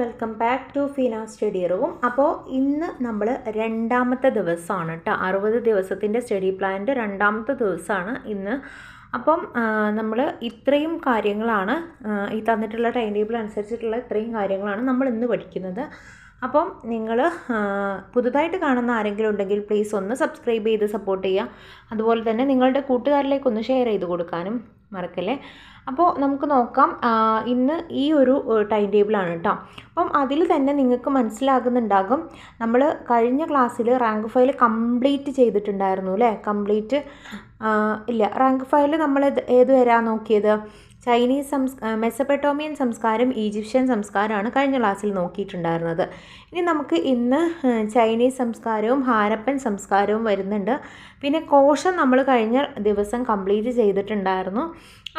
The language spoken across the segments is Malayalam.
Welcome back to Feena study room. അപ്പോൾ ഇന്ന് നമ്മൾ രണ്ടാമത്തെ ദിവസമാണ് കേട്ടോ. 60 ദിവസത്തിൻ്റെ സ്റ്റഡി പ്ലാനിൻ്റെ രണ്ടാമത്തെ ദിവസമാണ് ഇന്ന്. അപ്പം നമ്മൾ ഇത്രയും കാര്യങ്ങളാണ് ഈ തന്നിട്ടുള്ള ടൈം ടേബിൾ അനുസരിച്ചിട്ടുള്ള ഇത്രയും കാര്യങ്ങളാണ് നമ്മൾ ഇന്ന് പഠിക്കുന്നത്. അപ്പം നിങ്ങൾ പുതുതായിട്ട് കാണുന്ന ആരെങ്കിലും ഉണ്ടെങ്കിൽ പ്ലീസ് ഒന്ന് സബ്സ്ക്രൈബ് ചെയ്ത് സപ്പോർട്ട് ചെയ്യുക. അതുപോലെ തന്നെ നിങ്ങളുടെ കൂട്ടുകാരിലേക്കൊന്ന് ഷെയർ ചെയ്ത് കൊടുക്കാനും മറക്കല്ലേ. അപ്പോൾ നമുക്ക് നോക്കാം. ഇന്ന് ഈ ഒരു ടൈം ടേബിളാണ് കേട്ടോ. അപ്പം അതിൽ തന്നെ നിങ്ങൾക്ക് മനസ്സിലാകുന്നുണ്ടാകും, നമ്മൾ കഴിഞ്ഞ ക്ലാസ്സിൽ റാങ്ക് ഫയൽ കംപ്ലീറ്റ് ചെയ്തിട്ടുണ്ടായിരുന്നു അല്ലേ. ഇല്ല, റാങ്ക് ഫയൽ നമ്മൾ ഏത് വരാൻ നോക്കിയത്? ചൈനീസ് മെസപ്പൊട്ടേമിയൻ സംസ്കാരം, ഈജിപ്ഷ്യൻ സംസ്കാരമാണ് കഴിഞ്ഞ ക്ലാസ്സിൽ നോക്കിയിട്ടുണ്ടായിരുന്നത്. ഇനി നമുക്ക് ഇന്ന് ചൈനീസ് സംസ്കാരവും ഹാരപ്പൻ സംസ്കാരവും വരുന്നുണ്ട്. പിന്നെ കോശം നമ്മൾ കഴിഞ്ഞ ദിവസം കംപ്ലീറ്റ് ചെയ്തിട്ടുണ്ടായിരുന്നു.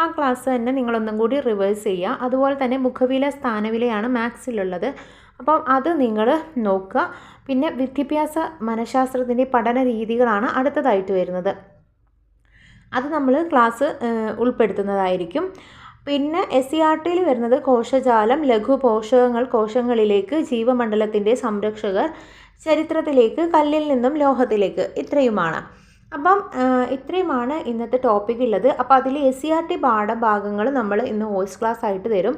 ആ ക്ലാസ് തന്നെ നിങ്ങളൊന്നും കൂടി റിവേഴ്സ് ചെയ്യുക. അതുപോലെ തന്നെ മുഖവില സ്ഥാനവിലയാണ് മാത്സിലുള്ളത്. അപ്പം അത് നിങ്ങൾ നോക്കുക. പിന്നെ വിദ്യാഭ്യാസ മനഃശാസ്ത്രത്തിൻ്റെ പഠന രീതികളാണ് അടുത്തതായിട്ട് വരുന്നത്. അത് നമ്മൾ ക്ലാസ് ഉൾപ്പെടുത്തുന്നതായിരിക്കും. പിന്നെ SCERT വരുന്നത് കോശജാലം, ലഘു പോഷകങ്ങൾ കോശങ്ങളിലേക്ക്, ജീവമണ്ഡലത്തിൻ്റെ സംരക്ഷകർ, ചരിത്രത്തിലേക്ക്, കല്ലിൽ നിന്നും ലോഹത്തിലേക്ക്, ഇത്രയുമാണ്. അപ്പം ഇത്രയുമാണ് ഇന്നത്തെ ടോപ്പിക് ഉള്ളത്. അപ്പോൾ അതിൽ SCERT പാഠഭാഗങ്ങൾ നമ്മൾ ഇന്ന് വോയിസ് ക്ലാസ് ആയിട്ട് തരും.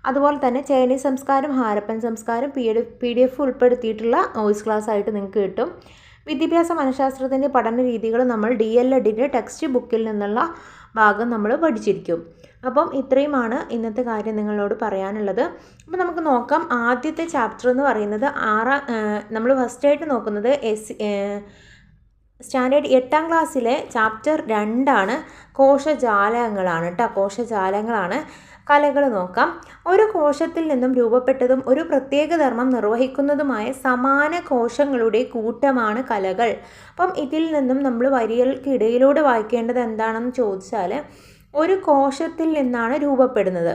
അതുപോലെ തന്നെ ചൈനീസ് സംസ്കാരം, ഹാരപ്പൻ സംസ്കാരം PDF ഉൾപ്പെടുത്തിയിട്ടുള്ള വോയിസ് ക്ലാസ് ആയിട്ട് നിങ്ങൾക്ക് കിട്ടും. വിദ്യാഭ്യാസ മനഃശാസ്ത്രത്തിൻ്റെ പഠന രീതികൾ നമ്മൾ DLEDൻ്റെ ടെക്സ്റ്റ് ബുക്കിൽ നിന്നുള്ള ഭാഗം നമ്മൾ പഠിച്ചിരിക്കും. അപ്പം ഇത്രയുമാണ് ഇന്നത്തെ കാര്യം നിങ്ങളോട് പറയാനുള്ളത്. അപ്പോൾ നമുക്ക് നോക്കാം. ആദ്യത്തെ ചാപ്റ്റർ എന്ന് പറയുന്നത് നമ്മൾ ഫസ്റ്റായിട്ട് നോക്കുന്നത് സ്റ്റാൻഡേർഡ് 8ാം ക്ലാസ്സിലെ ചാപ്റ്റർ 2 കോശജാലങ്ങളാണ് കേട്ടോ. കോശജാലങ്ങളാണ്. കലകൾ നോക്കാം. ഒരു കോശത്തിൽ നിന്നും രൂപപ്പെട്ടതും ഒരു പ്രത്യേക ധർമ്മം നിർവഹിക്കുന്നതുമായ സമാന കോശങ്ങളുടെ കൂട്ടമാണ് കലകൾ. അപ്പം ഇതിൽ നിന്നും നമ്മൾ വരികൾക്കിടയിലൂടെ വായിക്കേണ്ടത് എന്താണെന്ന് ചോദിച്ചാൽ, ഒരു കോശത്തിൽ നിന്നാണ് രൂപപ്പെടുന്നത്.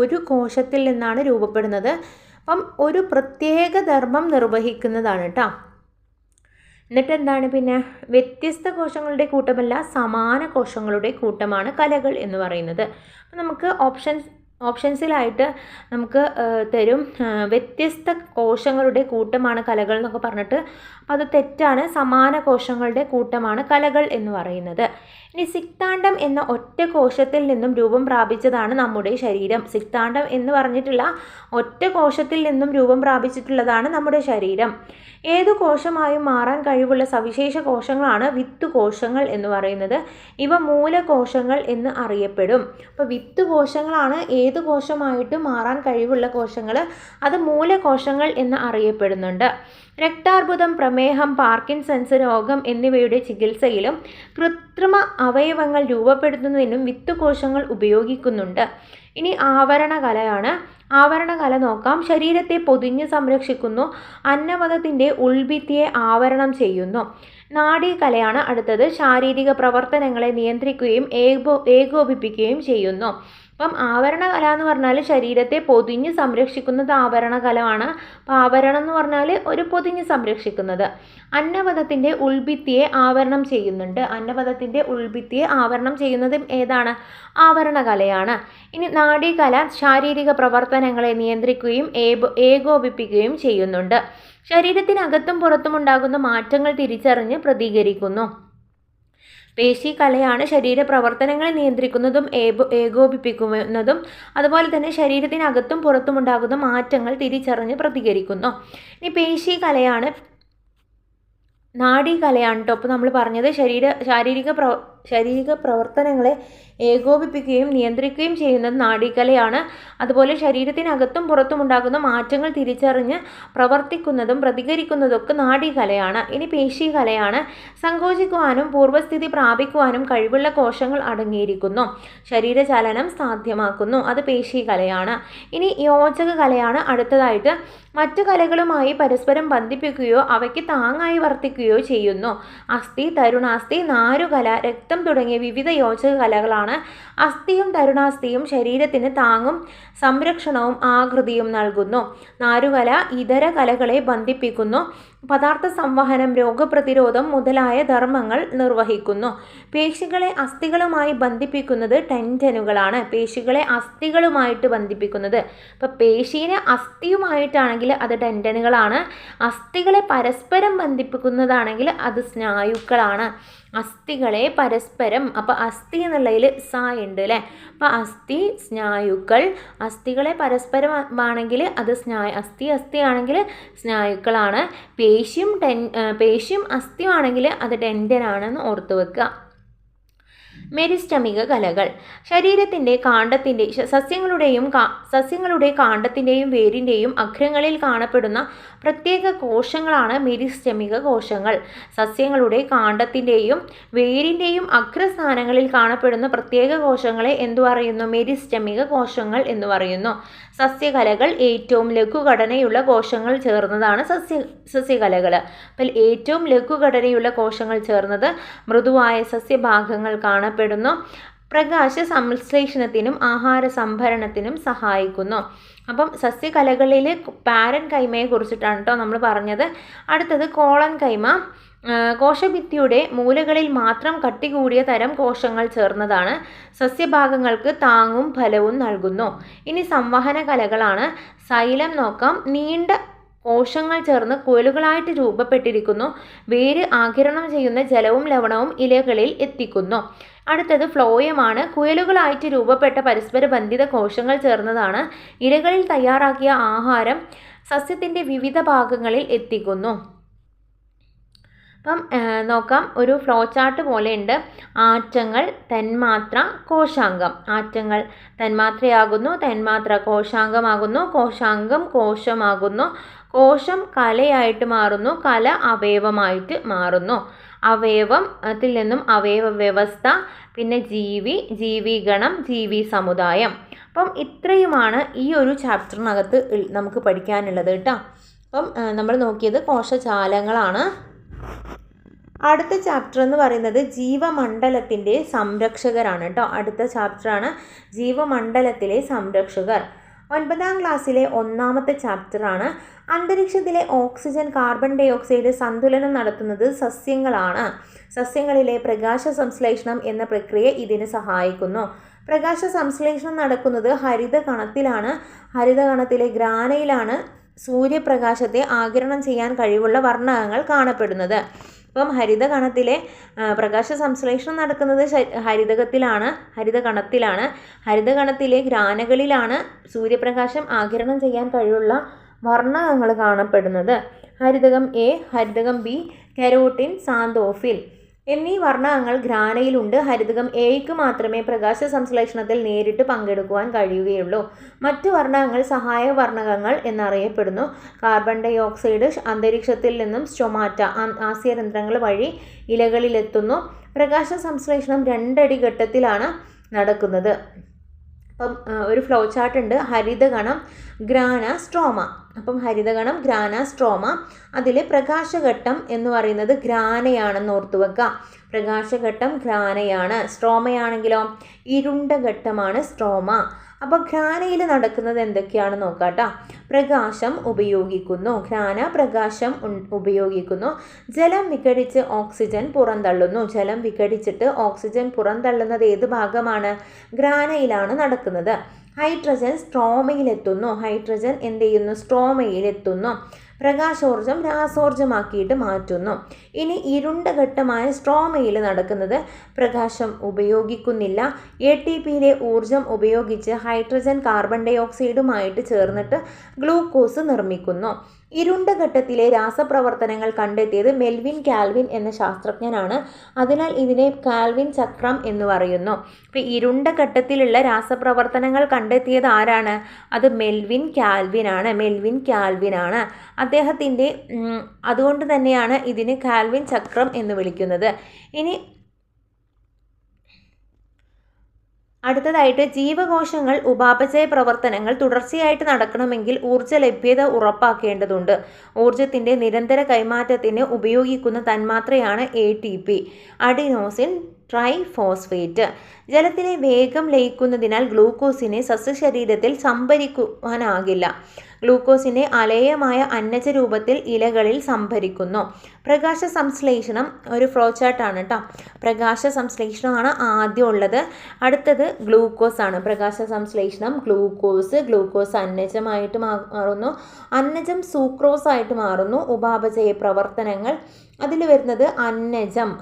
ഒരു കോശത്തിൽ നിന്നാണ് രൂപപ്പെടുന്നത്. അപ്പം ഒരു പ്രത്യേക ധർമ്മം നിർവഹിക്കുന്നതാണ് കേട്ടോ. എന്നിട്ട് എന്താണ് പിന്നെ? വ്യത്യസ്ത കോശങ്ങളുടെ കൂട്ടമല്ല, സമാന കോശങ്ങളുടെ കൂട്ടമാണ് കലകൾ എന്ന് പറയുന്നത്. അപ്പം നമുക്ക് ഓപ്ഷൻസിലായിട്ട് നമുക്ക് തരും വ്യത്യസ്ത കോശങ്ങളുടെ കൂട്ടമാണ് കലകൾ എന്നൊക്കെ പറഞ്ഞിട്ട്. അപ്പം അത് തെറ്റാണ്. സമാന കോശങ്ങളുടെ കൂട്ടമാണ് കലകൾ എന്ന് പറയുന്നത്. ഇനി സിക്താണ്ഡം എന്ന ഒറ്റ കോശത്തിൽ നിന്നും രൂപം പ്രാപിച്ചതാണ് നമ്മുടെ ശരീരം. സിക്താണ്ഡം എന്ന് പറഞ്ഞിട്ടുള്ള ഒറ്റ കോശത്തിൽ നിന്നും രൂപം പ്രാപിച്ചിട്ടുള്ളതാണ് നമ്മുടെ ശരീരം. ഏതു കോശമായും മാറാൻ കഴിവുള്ള സവിശേഷ കോശങ്ങളാണ് വിത്തുകോശങ്ങൾ എന്ന് പറയുന്നത്. ഇവ മൂലകോശങ്ങൾ എന്ന് അറിയപ്പെടും. അപ്പോൾ വിത്തുകോശങ്ങളാണ് ഏത് കോശമായിട്ടും മാറാൻ കഴിവുള്ള കോശങ്ങൾ. അത് മൂലകോശങ്ങൾ എന്ന് അറിയപ്പെടുന്നുണ്ട്. രക്താർബുദം, പ്രമേഹം, പാർക്കിൻസൺസ് രോഗം എന്നിവയുടെ ചികിത്സയിലും കൃത്രിമ അവയവങ്ങൾ രൂപപ്പെടുത്തുന്നതിനും വിത്തുകോശങ്ങൾ ഉപയോഗിക്കുന്നുണ്ട്. ഇനി ആവരണകലയാണ്. ആവരണകല നോക്കാം. ശരീരത്തെ പൊതിഞ്ഞ് സംരക്ഷിക്കുന്നു. അന്നപഥത്തിൻ്റെ ഉൾഭിത്തിയെ ആവരണം ചെയ്യുന്നു. നാഡീകലയാണ് അടുത്തത്. ശാരീരിക പ്രവർത്തനങ്ങളെ നിയന്ത്രിക്കുകയും ഏകോപിപ്പിക്കുകയും ചെയ്യുന്നു. അപ്പം ആവരണകല എന്ന് പറഞ്ഞാൽ ശരീരത്തെ പൊതിഞ്ഞ് സംരക്ഷിക്കുന്നത് ആവരണകലമാണ്. അപ്പോൾ ആവരണം എന്ന് പറഞ്ഞാൽ ഒരു പൊതിഞ്ഞ് സംരക്ഷിക്കുന്നത്. അന്നപഥത്തിൻ്റെ ഉൾഭിത്തിയെ ആവരണം ചെയ്യുന്നുണ്ട്. അന്നപഥത്തിൻ്റെ ഉൾഭിത്തിയെ ആവരണം ചെയ്യുന്നതും ഏതാണ്? ആവരണകലയാണ്. ഇനി നാഡീകല ശാരീരിക പ്രവർത്തനങ്ങളെ നിയന്ത്രിക്കുകയും ഏകോപിപ്പിക്കുകയും ചെയ്യുന്നുണ്ട്. ശരീരത്തിനകത്തും പുറത്തും ഉണ്ടാകുന്ന മാറ്റങ്ങൾ തിരിച്ചറിഞ്ഞ് പ്രതികരിക്കുന്നു. പേശികലയാണ് ശരീരപ്രവർത്തനങ്ങളെ നിയന്ത്രിക്കുന്നതും ഏകോപിപ്പിക്കുന്നതും. അതുപോലെ തന്നെ ശരീരത്തിനകത്തും പുറത്തും ഉണ്ടാകുന്ന മാറ്റങ്ങൾ തിരിച്ചറിഞ്ഞ് പ്രതികരിക്കുന്നു. ഇനി പേശികലയാണ്. നാഡീകലയാണ് കേട്ടോ. അപ്പോൾ നമ്മൾ പറഞ്ഞത് ശാരീരിക പ്രവർത്തനങ്ങളെ ഏകോപിപ്പിക്കുകയും നിയന്ത്രിക്കുകയും ചെയ്യുന്നത് നാഡീകലയാണ്. അതുപോലെ ശരീരത്തിനകത്തും പുറത്തും ഉണ്ടാകുന്ന മാറ്റങ്ങൾ തിരിച്ചറിഞ്ഞ് പ്രവർത്തിക്കുന്നതും പ്രതികരിക്കുന്നതൊക്കെ നാഡീകലയാണ്. ഇനി പേശികലയാണ്. സങ്കോചിക്കുവാനും പൂർവ്വസ്ഥിതി പ്രാപിക്കുവാനും കഴിവുള്ള കോശങ്ങൾ അടങ്ങിയിരിക്കുന്നു. ശരീരചലനം സാധ്യമാക്കുന്നു. അത് പേശികലയാണ്. ഇനി യോജക കലയാണ് അടുത്തതായിട്ട്. മറ്റു കലകളുമായി പരസ്പരം ബന്ധിപ്പിക്കുകയോ അവയ്ക്ക് താങ്ങായി വർത്തിക്കുകയോ ചെയ്യുന്നു. അസ്ഥി, തരുണാസ്ഥി, നാരുകല, രക്തം തുടങ്ങിയ വിവിധ യോജക കലകളാണ് കോശങ്ങളാണ്. അസ്ഥിയും തരുണാസ്ഥിയും ശരീരത്തിന് താങ്ങും സംരക്ഷണവും ആകൃതിയും നൽകുന്നു. നാരുകല ഇതര കലകളെ ബന്ധിപ്പിക്കുന്നു. പദാർത്ഥ സംവഹനം, രോഗപ്രതിരോധം മുതലായ ധർമ്മങ്ങൾ നിർവഹിക്കുന്നു. പേശികളെ അസ്ഥികളുമായി ബന്ധിപ്പിക്കുന്നത് ടെൻഡനുകളാണ്. പേശികളെ അസ്ഥികളുമായിട്ട് ബന്ധിപ്പിക്കുന്നത്, ഇപ്പോൾ പേശീനെ അസ്ഥിയുമായിട്ടാണെങ്കിൽ അത് ടെൻഡനുകളാണ്. അസ്ഥികളെ പരസ്പരം ബന്ധിപ്പിക്കുന്നതാണെങ്കിൽ അത് സ്നായുക്കളാണ്. അസ്ഥികളെ പരസ്പരം, അപ്പോൾ അസ്ഥി എന്നുള്ളതിൽ സ ഉണ്ട് അല്ലേ. അപ്പോൾ അസ്ഥി, സ്നായുക്കൾ. അസ്ഥികളെ പരസ്പരം ആണെങ്കിൽ അത് അസ്ഥി ആണെങ്കിൽ സ്നായുക്കളാണ്. പേശിയും അസ്ഥിയുമാണെങ്കിൽ അത് ടെൻഡനാണെന്ന് ഓർത്തു വെക്കുക. മെരിസ്റ്റമിക കലകൾ ശരീരത്തിൻ്റെ സസ്യങ്ങളുടെ കാണ്ഡത്തിൻ്റെയും വേരിൻ്റെയും അഗ്രങ്ങളിൽ കാണപ്പെടുന്ന പ്രത്യേക കോശങ്ങളാണ് മെരിസ്റ്റമിക കോശങ്ങൾ. സസ്യങ്ങളുടെ കാണ്ഡത്തിൻ്റെയും വേരിൻ്റെയും അഗ്രസ്ഥാനങ്ങളിൽ കാണപ്പെടുന്ന പ്രത്യേക കോശങ്ങളെ എന്തു പറയുന്നു? മെരിസ്റ്റമിക കോശങ്ങൾ എന്ന് പറയുന്നു. സസ്യകലകൾ ഏറ്റവും ലഘുഘടനയുള്ള കോശങ്ങൾ ചേർന്നതാണ് സസ്യകലകൾ. അപ്പോൾ ഏറ്റവും ലഘുഘടനയുള്ള കോശങ്ങൾ ചേർന്നത് മൃദുവായ സസ്യഭാഗങ്ങൾ കാണപ്പെടുന്നു. പ്രകാശ സംശ്ലേഷണത്തിനും ആഹാര സംഭരണത്തിനും സഹായിക്കുന്നു. അപ്പം സസ്യകലകളിൽ പാരൻ കൈമയെ കുറിച്ചിട്ടാണ് കേട്ടോ നമ്മൾ പറഞ്ഞത്. അടുത്തത് കോളൻ കൈമ. കോശഭിത്തിയുടെ മൂലകളിൽ മാത്രം കട്ടി കൂടിയ തരം കോശങ്ങൾ ചേർന്നതാണ്. സസ്യഭാഗങ്ങൾക്ക് താങ്ങും ഫലവും നൽകുന്നു. ഇനി സംവഹന കലകളാണ്. സൈലം നോക്കാം. നീണ്ട കോശങ്ങൾ ചേർന്ന് കുഴലുകളായിട്ട് രൂപപ്പെട്ടിരിക്കുന്നു. വേര് ആഗിരണം ചെയ്യുന്ന ജലവും ലവണവും ഇലകളിൽ എത്തിക്കുന്നു. അടുത്തത് ഫ്ലോയമാണ്. കുഴലുകളായിട്ട് രൂപപ്പെട്ട പരസ്പര ബന്ധിത കോശങ്ങൾ ചേർന്നതാണ്. ഇലകളിൽ തയ്യാറാക്കിയ ആഹാരം സസ്യത്തിൻ്റെ വിവിധ ഭാഗങ്ങളിൽ എത്തിക്കുന്നു. അപ്പം നോക്കാം, ഒരു ഫ്ലോ ചാർട്ട് പോലെയുണ്ട്. ആറ്റങ്ങൾ, തന്മാത്ര, കോശാംഗം. ആറ്റങ്ങൾ തന്മാത്രയാകുന്നു, തന്മാത്ര കോശാംഗമാകുന്നു, കോശാംഗം കോശമാകുന്നു, കോശം കലയായിട്ട് മാറുന്നു, കല അവയവമായിട്ട് മാറുന്നു. അവയവത്തിൽ നിന്നും അവയവ വ്യവസ്ഥ, പിന്നെ ജീവിഗണം, ജീവി സമുദായം. അപ്പം ഇത്രയുമാണ് ഈ ഒരു ചാപ്റ്ററിനകത്ത് നമുക്ക് പഠിക്കാനുള്ളത് കേട്ടോ. അപ്പം നമ്മൾ നോക്കിയത് കോശജാലങ്ങളാണ്. അടുത്ത ചാപ്റ്റർ എന്ന് പറയുന്നത് ജീവമണ്ഡലത്തിൻ്റെ സംരക്ഷകരാണ് കേട്ടോ. അടുത്ത ചാപ്റ്ററാണ് ജീവമണ്ഡലത്തിലെ സംരക്ഷകർ. 9ാം ക്ലാസ്സിലെ 1ാമത്തെ ചാപ്റ്ററാണ്. അന്തരീക്ഷത്തിലെ ഓക്സിജൻ, കാർബൺ ഡൈ ഓക്സൈഡ് സന്തുലനം നടത്തുന്നത് സസ്യങ്ങളാണ്. സസ്യങ്ങളിലെ പ്രകാശ സംശ്ലേഷണം എന്ന പ്രക്രിയ ഇതിന് സഹായിക്കുന്നു. പ്രകാശ സംശ്ലേഷണം നടക്കുന്നത് ഹരിതകണത്തിലാണ്. ഹരിതകണത്തിലെ ഗ്രാനയിലാണ് സൂര്യപ്രകാശത്തെ ആഗിരണം ചെയ്യാൻ കഴിവുള്ള വർണ്ണകങ്ങൾ കാണപ്പെടുന്നത്. അപ്പം ഹരിതകണത്തിലെ പ്രകാശ സംശ്ലേഷണം നടക്കുന്നത് ഹരിതകണത്തിലാണ്. ഹരിതകണത്തിലെ ഗ്രാനകളിലാണ് സൂര്യപ്രകാശം ആഗിരണം ചെയ്യാൻ കഴിവുള്ള വർണ്ണകങ്ങൾ കാണപ്പെടുന്നത്. ഹരിതകം എ, ഹരിതകം ബി, കെരോട്ടിൻ, സാന്തോഫിൽ എന്നീ വർണ്ണകങ്ങൾ ഗ്രാനയിലുണ്ട്. ഹരിതകം എയ്ക്ക് മാത്രമേ പ്രകാശ സംശ്ലേഷണത്തിൽ നേരിട്ട് പങ്കെടുക്കുവാൻ കഴിയുകയുള്ളൂ. മറ്റു വർണ്ണകങ്ങൾ സഹായ വർണ്ണകങ്ങൾ എന്നറിയപ്പെടുന്നു. കാർബൺ ഡൈ ഓക്സൈഡ് അന്തരീക്ഷത്തിൽ നിന്നും സ്റ്റൊമാറ്റ, ആസ്യരന്ധ്രങ്ങൾ വഴി ഇലകളിലെത്തുന്നു. പ്രകാശ സംശ്ലേഷണം 2 അടി ഘട്ടത്തിലാണ് നടക്കുന്നത്. അപ്പം ഒരു ഫ്ലോ ചാർട്ട് ഉണ്ട്. ഹരിതകണം, ഗ്രാന, സ്ട്രോമ. അപ്പം ഹരിതകണം, ഗ്രാന, സ്ട്രോമ. അതിൽ പ്രകാശഘട്ടം എന്ന് പറയുന്നത് ഗ്രാനയാണെന്ന് ഓർത്തു വെക്കാം. പ്രകാശഘട്ടം ഗ്രാനയാണ്. സ്ട്രോമയാണെങ്കിലോ ഇരുണ്ട ഘട്ടമാണ് സ്ട്രോമ. അപ്പോൾ ഗ്രാനയിൽ നടക്കുന്നത് എന്തൊക്കെയാണ് നോക്കാട്ടോ. പ്രകാശം ഉപയോഗിക്കുന്നു. ഗ്രാന പ്രകാശം ഉപയോഗിക്കുന്നു. ജലം വിഘടിച്ച് ഓക്സിജൻ പുറന്തള്ളുന്നു. ജലം വിഘടിച്ചിട്ട് ഓക്സിജൻ പുറന്തള്ളുന്നത് ഏത് ഭാഗമാണ്? ഗ്രാനയിലാണ് നടക്കുന്നത്. ഹൈഡ്രജൻ സ്ട്രോമയിലെത്തുന്നു. ഹൈഡ്രജൻ എന്ത് ചെയ്യുന്നു? സ്ട്രോമയിലെത്തുന്നു. പ്രകാശോർജം രാസോർജമാക്കിയിട്ട് മാറ്റുന്നു. ഇനി ഇരുണ്ട ഘട്ടമായ സ്ട്രോമയിൽ നടക്കുന്നത് പ്രകാശം ഉപയോഗിക്കുന്നില്ല. ATPയിലെ ഊർജം ഉപയോഗിച്ച് ഹൈഡ്രജൻ കാർബൺ ഡൈ ഓക്സൈഡുമായിട്ട് ചേർന്നിട്ട് ഗ്ലൂക്കോസ് നിർമ്മിക്കുന്നു. ഇരുണ്ട ഘട്ടത്തിലെ രാസപ്രവർത്തനങ്ങൾ കണ്ടെത്തിയത് മെൽവിൻ കാൽവിൻ എന്ന ശാസ്ത്രജ്ഞനാണ്. അതിനാൽ ഇതിനെ കാൽവിൻ ചക്രം എന്ന് പറയുന്നു. അപ്പോൾ ഇരുണ്ട ഘട്ടത്തിലുള്ള രാസപ്രവർത്തനങ്ങൾ കണ്ടെത്തിയത് ആരാണ്? അത് മെൽവിൻ കാൽവിൻ ആണ്. അദ്ദേഹത്തിൻ്റെ അതുകൊണ്ട് തന്നെയാണ് ഇതിന് കാൽവിൻ ചക്രം എന്ന് വിളിക്കുന്നത്. ഇനി അടുത്തതായിട്ട് ജീവകോശങ്ങൾ ഉപാപചയ പ്രവർത്തനങ്ങൾ തുടർച്ചയായിട്ട് നടക്കണമെങ്കിൽ ഊർജ്ജ ലഭ്യത ഉറപ്പാക്കേണ്ടതുണ്ട്. ഊർജ്ജത്തിൻ്റെ നിരന്തര കൈമാറ്റത്തിന് ഉപയോഗിക്കുന്ന തന്മാത്രയാണ് ATP. Adenosine triphosphate. ജലത്തിലെ വേഗം ലയിക്കുന്നതിനാൽ ഗ്ലൂക്കോസിനെ സസ്യശരീരത്തിൽ സംഭരിക്കുവാനാകില്ല. ഗ്ലൂക്കോസിനെ അലേയമായ അന്നജ രൂപത്തിൽ ഇലകളിൽ സംഭരിക്കുന്നു. പ്രകാശ സംശ്ലേഷണം ഒരു ഫ്ലോ ചാർട്ടാണ് കേട്ടോ. പ്രകാശ സംശ്ലേഷണമാണ് ആദ്യം ഉള്ളത്. അടുത്തത് ഗ്ലൂക്കോസ് ആണ്. പ്രകാശ സംശ്ലേഷണം ഗ്ലൂക്കോസ് അന്നജമായിട്ട് മാറുന്നു. അന്നജം സൂക്രോസ് ആയിട്ട് മാറുന്നു. ഉപാപചയ പ്രവർത്തനങ്ങൾ അതിൽ വരുന്നത്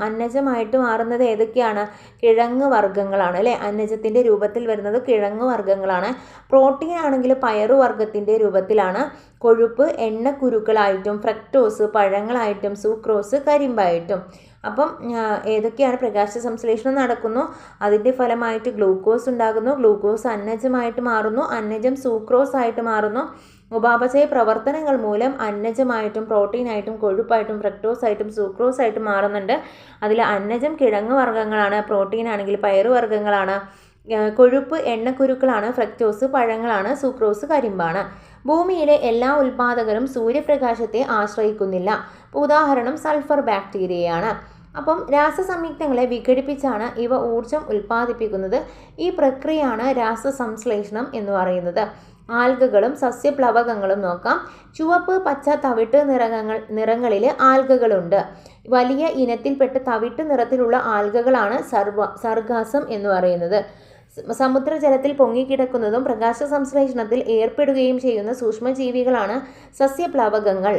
അന്നജമായിട്ട് മാറുന്നത് ഏതൊക്കെയാണ്? കിഴങ്ങ് വർഗ്ഗങ്ങളാണ് അല്ലേ. അന്നജത്തിൻ്റെ രൂപത്തിൽ വരുന്നത് കിഴങ്ങ് വർഗ്ഗങ്ങളാണ്. പ്രോട്ടീൻ ആണെങ്കിൽ പയറുവർഗ്ഗത്തിൻ്റെ രൂപത്തിലാണ്. കൊഴുപ്പ് എണ്ണക്കുരുക്കളായിട്ടും ഫ്രക്ടോസ് പഴങ്ങളായിട്ടും സൂക്രോസ് കരിമ്പായിട്ടും. അപ്പം ഏതൊക്കെയാണ്? പ്രകാശ സംശ്ലേഷണം നടക്കുന്നു, അതിൻ്റെ ഫലമായിട്ട് ഗ്ലൂക്കോസ് ഉണ്ടാകുന്നു, ഗ്ലൂക്കോസ് അന്നജമായിട്ട് മാറുന്നു, അന്നജം സൂക്രോസ് ആയിട്ട് മാറുന്നു. ഉപാപചയ പ്രവർത്തനങ്ങൾ മൂലം അന്നജമായിട്ടും പ്രോട്ടീനായിട്ടും കൊഴുപ്പായിട്ടും ഫ്രക്ടോസായിട്ടും സൂക്രോസായിട്ടും മാറുന്നുണ്ട്. അതിൽ അന്നജം കിഴങ്ങ് വർഗ്ഗങ്ങളാണ്, പ്രോട്ടീൻ ആണെങ്കിൽ പയറുവർഗ്ഗങ്ങളാണ്, കൊഴുപ്പ് എണ്ണക്കുരുക്കളാണ്, ഫ്രക്ടോസ് പഴങ്ങളാണ്, സൂക്രോസ് കരിമ്പാണ്. ഭൂമിയിലെ എല്ലാ ഉൽപാദകരും സൂര്യപ്രകാശത്തെ ആശ്രയിക്കുന്നില്ല. ഉദാഹരണം സൾഫർ ബാക്ടീരിയയാണ്. അപ്പം രാസസംയുക്തങ്ങളെ വിഘടിപ്പിച്ചാണ് ഇവ ഊർജം ഉൽപ്പാദിപ്പിക്കുന്നത്. ഈ പ്രക്രിയയാണ് രാസസംശ്ലേഷണം എന്ന് പറയുന്നത്. ആൽഗകളും സസ്യപ്ലവകങ്ങളും നോക്കാം. ചുവപ്പ് പച്ച തവിട്ട് നിറങ്ങളിൽ ആൽഗകളുണ്ട്. വലിയ ഇനത്തിൽപ്പെട്ട തവിട്ട് നിറത്തിലുള്ള ആൽഗകളാണ് സർഗാസം എന്ന് പറയുന്നത്. സമുദ്രജലത്തിൽ പൊങ്ങിക്കിടക്കുന്നതും പ്രകാശ സംശ്ലേഷണത്തിൽ ഏർപ്പെടുകയും ചെയ്യുന്ന സൂക്ഷ്മജീവികളാണ് സസ്യപ്ലവകങ്ങൾ.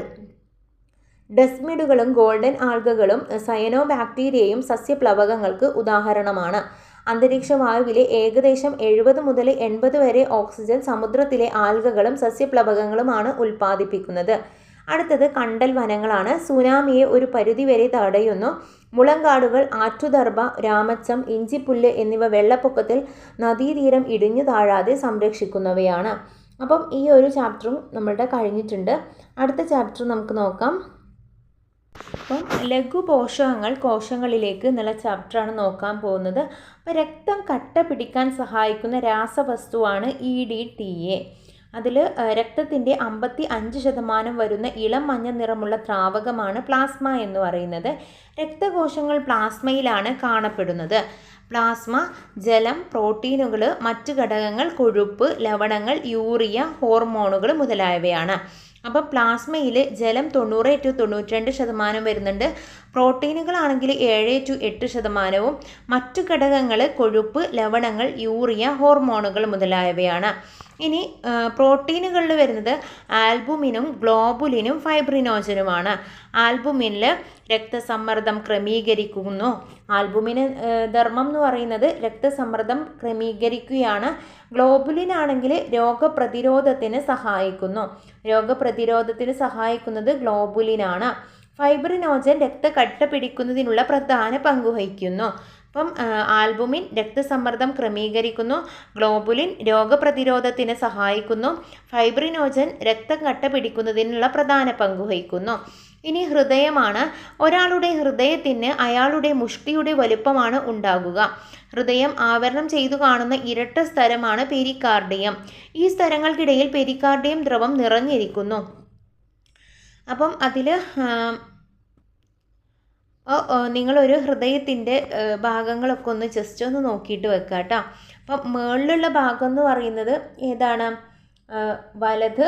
ഡെസ്മിഡുകളും ഗോൾഡൻ ആൽഗകളും സയനോ ബാക്ടീരിയയും സസ്യപ്ലവകങ്ങൾക്ക് ഉദാഹരണമാണ്. അന്തരീക്ഷ വായുവിലെ ഏകദേശം 70 മുതൽ 80 വരെ ഓക്സിജൻ സമുദ്രത്തിലെ ആൽഗകളും സസ്യപ്ലവകങ്ങളുമാണ് ഉൽപ്പാദിപ്പിക്കുന്നത്. അടുത്തത് കണ്ടൽ വനങ്ങളാണ്. സുനാമിയെ ഒരു പരിധിവരെ തടയുന്നു. മുളങ്കാടുകൾ, ആറ്റുദർഭ, രാമച്ചം, ഇഞ്ചിപ്പുല്ല് എന്നിവ വെള്ളപ്പൊക്കത്തിൽ നദീതീരം ഇടിഞ്ഞു താഴാതെ സംരക്ഷിക്കുന്നവയാണ്. അപ്പം ഈ ഒരു ചാപ്റ്ററും നമ്മളുടെ കഴിഞ്ഞിട്ടുണ്ട്. അടുത്ത ചാപ്റ്റർ നമുക്ക് നോക്കാം. അപ്പം ലഘുപോഷകങ്ങൾ കോശങ്ങളിലേക്ക് എന്നുള്ള ചാപ്റ്ററാണ് നോക്കാൻ പോകുന്നത്. അപ്പോൾ രക്തം കട്ട പിടിക്കാൻ സഹായിക്കുന്ന രാസവസ്തുവാണ് EDTA. അതിൽ രക്തത്തിൻ്റെ 55% വരുന്ന ഇളം മഞ്ഞ നിറമുള്ള ദ്രാവകമാണ് പ്ലാസ്മ എന്ന് പറയുന്നത്. രക്തകോശങ്ങൾ പ്ലാസ്മയിലാണ് കാണപ്പെടുന്നത്. പ്ലാസ്മ ജലം, പ്രോട്ടീനുകൾ, മറ്റ് ഘടകങ്ങൾ, കൊഴുപ്പ്, ലവണങ്ങൾ, യൂറിയ, ഹോർമോണുകൾ മുതലായവയാണ്. അപ്പോൾ പ്ലാസ്മയിൽ ജലം 90-92% വരുന്നുണ്ട്. പ്രോട്ടീനുകളാണെങ്കിൽ 7-8%, മറ്റു ഘടകങ്ങൾ കൊഴുപ്പ്, ലവണങ്ങൾ, യൂറിയ, ഹോർമോണുകൾ മുതലായവയാണ്. ഇനി പ്രോട്ടീനുകളിൽ വരുന്നത് ആൽബുമിനും ഗ്ലോബുലിനും ഫൈബ്രിനോജനുമാണ്. ആൽബുമിനിൽ രക്തസമ്മർദ്ദം ക്രമീകരിക്കുന്നു. ആൽബുമിന് ധർമ്മം എന്ന് പറയുന്നത് രക്തസമ്മർദ്ദം ക്രമീകരിക്കുകയാണ്. ഗ്ലോബുലിനാണെങ്കിൽ രോഗപ്രതിരോധത്തിന് സഹായിക്കുന്നു. രോഗപ്രതിരോധത്തിന് സഹായിക്കുന്നത് ഗ്ലോബുലിനാണ്. ഫൈബ്രിനോജൻ രക്തക്കട്ട പിടിക്കുന്നതിനുള്ള പ്രധാന പങ്ക് വഹിക്കുന്നു. അപ്പം ആൽബുമിൻ രക്തസമ്മർദ്ദം ക്രമീകരിക്കുന്നു, ഗ്ലോബുലിൻ രോഗപ്രതിരോധത്തിന് സഹായിക്കുന്നു, ഫൈബ്രിനോജൻ രക്തം കട്ട പിടിക്കുന്നതിനുള്ള പ്രധാന പങ്ക് വഹിക്കുന്നു. ഇനി ഹൃദയമാണ്. ഒരാളുടെ ഹൃദയത്തിന് അയാളുടെ മുഷ്ടിയുടെ വലുപ്പമാണ് ഉണ്ടാകുക. ഹൃദയം ആവരണം ചെയ്തു കാണുന്ന ഇരട്ട സ്തരമാണ് പെരികാർഡിയം. ഈ സ്തരങ്ങൾക്കിടയിൽ പെരികാർഡിയം ദ്രവം നിറഞ്ഞിരിക്കുന്നു. അപ്പം അതിൽ നിങ്ങളൊരു ഹൃദയത്തിൻ്റെ ഭാഗങ്ങളൊക്കെ ഒന്ന് ജസ്റ്റ് ഒന്ന് നോക്കിയിട്ട് വെക്കുക കേട്ടോ. അപ്പം മുകളിലുള്ള ഭാഗം എന്ന് പറയുന്നത് ഏതാണ്? വലത്,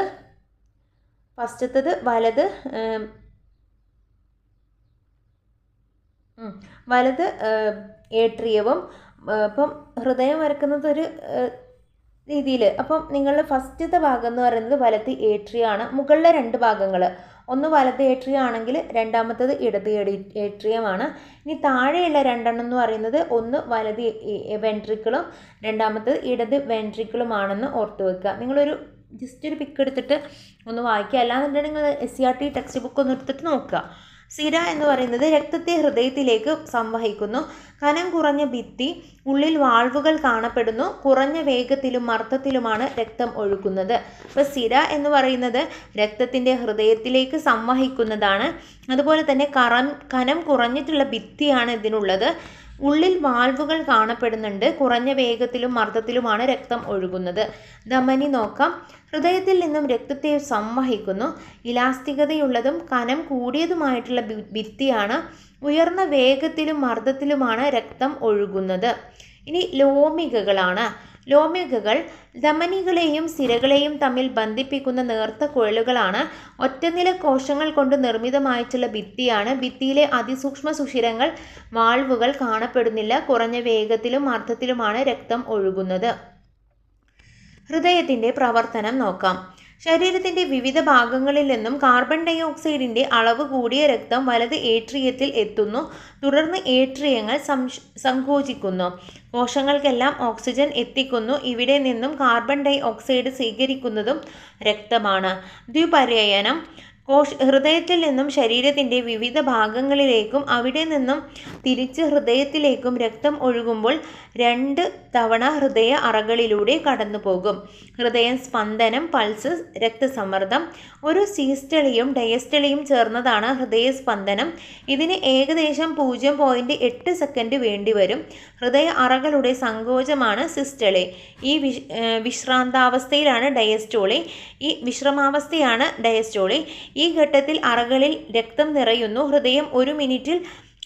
ഫസ്റ്റത്തത് വലത് ഏട്രിയവും. അപ്പം ഹൃദയം വരക്കുന്നത് ഒരു രീതിയിൽ. അപ്പം നിങ്ങൾ ഫസ്റ്റത്തെ ഭാഗം എന്ന് പറയുന്നത് വലത് ഏട്രിയമാണ്. മുകളിലെ 2 ഭാഗങ്ങൾ, ഒന്ന് വലത് ഏട്രിയം ആണെങ്കിൽ രണ്ടാമത്തത് ഇടത് ഏട്രിയമാണ്. ഇനി താഴെയുള്ള 2 എന്ന് പറയുന്നത് ഒന്ന് വലത് വെൻട്രിക്കിളും രണ്ടാമത്തത് ഇടത് വെൻട്രിക്കിളുമാണെന്ന് ഓർത്ത് വെക്കുക. നിങ്ങളൊരു ജസ്റ്റ് ഒരു പിക്ക് എടുത്തിട്ട് ഒന്ന് വായിക്കുക. അല്ലാന്നുണ്ടെങ്കിൽ നിങ്ങൾ SCERT ടെക്സ്റ്റ് ബുക്ക് ഒന്ന് എടുത്തിട്ട് നോക്കുക. സിര എന്ന് പറയുന്നത് രക്തത്തെ ഹൃദയത്തിലേക്ക് സംവഹിക്കുന്നു. കനം കുറഞ്ഞ ഭിത്തി, ഉള്ളിൽ വാൾവുകൾ കാണപ്പെടുന്നു. കുറഞ്ഞ വേഗത്തിലും മർദ്ദത്തിലുമാണ് രക്തം ഒഴുകുന്നത്. അപ്പോൾ സിര എന്ന് പറയുന്നത് രക്തത്തിൻ്റെ ഹൃദയത്തിലേക്ക് സംവഹിക്കുന്നതാണ്. അതുപോലെ തന്നെ കനം കുറഞ്ഞിട്ടുള്ള ഭിത്തിയാണ് ഇതിനുള്ളത്. ഉള്ളിൽ വാൾവുകൾ കാണപ്പെടുന്നുണ്ട്. കുറഞ്ഞ വേഗത്തിലും മർദ്ദത്തിലുമാണ് രക്തം ഒഴുകുന്നത്. ധമനി നോക്കാം. ഹൃദയത്തിൽ നിന്നും രക്തത്തെ സംവഹിക്കുന്നു. ഇലാസ്തികതയുള്ളതും കനം കൂടിയതുമായിട്ടുള്ള ഭിത്തിയാണ് ഉയർന്ന വേഗത്തിലും മർദ്ദത്തിലുമാണ് രക്തം ഒഴുകുന്നത്. ഇനി ലോമികകളാണ്. ലോമികകൾ ധമനികളെയും സിരകളെയും തമ്മിൽ ബന്ധിപ്പിക്കുന്ന നേർത്ത കുഴലുകളാണ്. ഒറ്റനില കോശങ്ങൾ കൊണ്ട് നിർമ്മിതമായിട്ടുള്ള ഭിത്തിയാണ്. ഭിത്തിയിലെ അതിസൂക്ഷ്മ സുഷിരങ്ങൾ വാൾവുകൾ കാണപ്പെടുന്നില്ല. കുറഞ്ഞ വേഗത്തിലും മർദ്ദത്തിലുമാണ് രക്തം ഒഴുകുന്നത്. ഹൃദയത്തിൻ്റെ പ്രവർത്തനം നോക്കാം. ശരീരത്തിൻ്റെ വിവിധ ഭാഗങ്ങളിൽ നിന്നും കാർബൺ ഡൈ ഓക്സൈഡിൻ്റെ അളവ് കൂടിയ രക്തം വലത് ഏട്രിയത്തിൽ എത്തുന്നു. തുടർന്ന് ഏട്രിയങ്ങൾ സങ്കോചിക്കുന്നു. കോശങ്ങൾക്കെല്ലാം ഓക്സിജൻ എത്തിക്കുന്നു. ഇവിടെ നിന്നും കാർബൺ ഡൈ ഓക്സൈഡ് സ്വീകരിക്കുന്നതും രക്തമാണ്. ദ്വിപര്യനം. ഹൃദയത്തിൽ നിന്നും ശരീരത്തിൻ്റെ വിവിധ ഭാഗങ്ങളിലേക്കും അവിടെ നിന്നും തിരിച്ച് ഹൃദയത്തിലേക്കും രക്തം ഒഴുകുമ്പോൾ 2 തവണ ഹൃദയ അറകളിലൂടെ കടന്നു പോകും. ഹൃദയം, സ്പന്ദനം, പൾസ്, രക്തസമ്മർദ്ദം. ഒരു സിസ്റ്റളിയും ഡയസ്റ്റളിയും ചേർന്നതാണ് ഹൃദയസ്പന്ദനം. ഇതിന് ഏകദേശം 0.8 സെക്കൻഡ് വേണ്ടിവരും. ഹൃദയ അറകളുടെ സങ്കോചമാണ് സിസ്റ്റളി. ഈ വിശ്രാന്താവസ്ഥയിലാണ് ഡയസ്റ്റോളി. ഈ വിശ്രമാവസ്ഥയാണ് ഡയസ്റ്റോളി. ഈ ഘട്ടത്തിൽ അറകളിൽ രക്തം നിറയുന്നു. ഹൃദയം 1 മിനിറ്റിൽ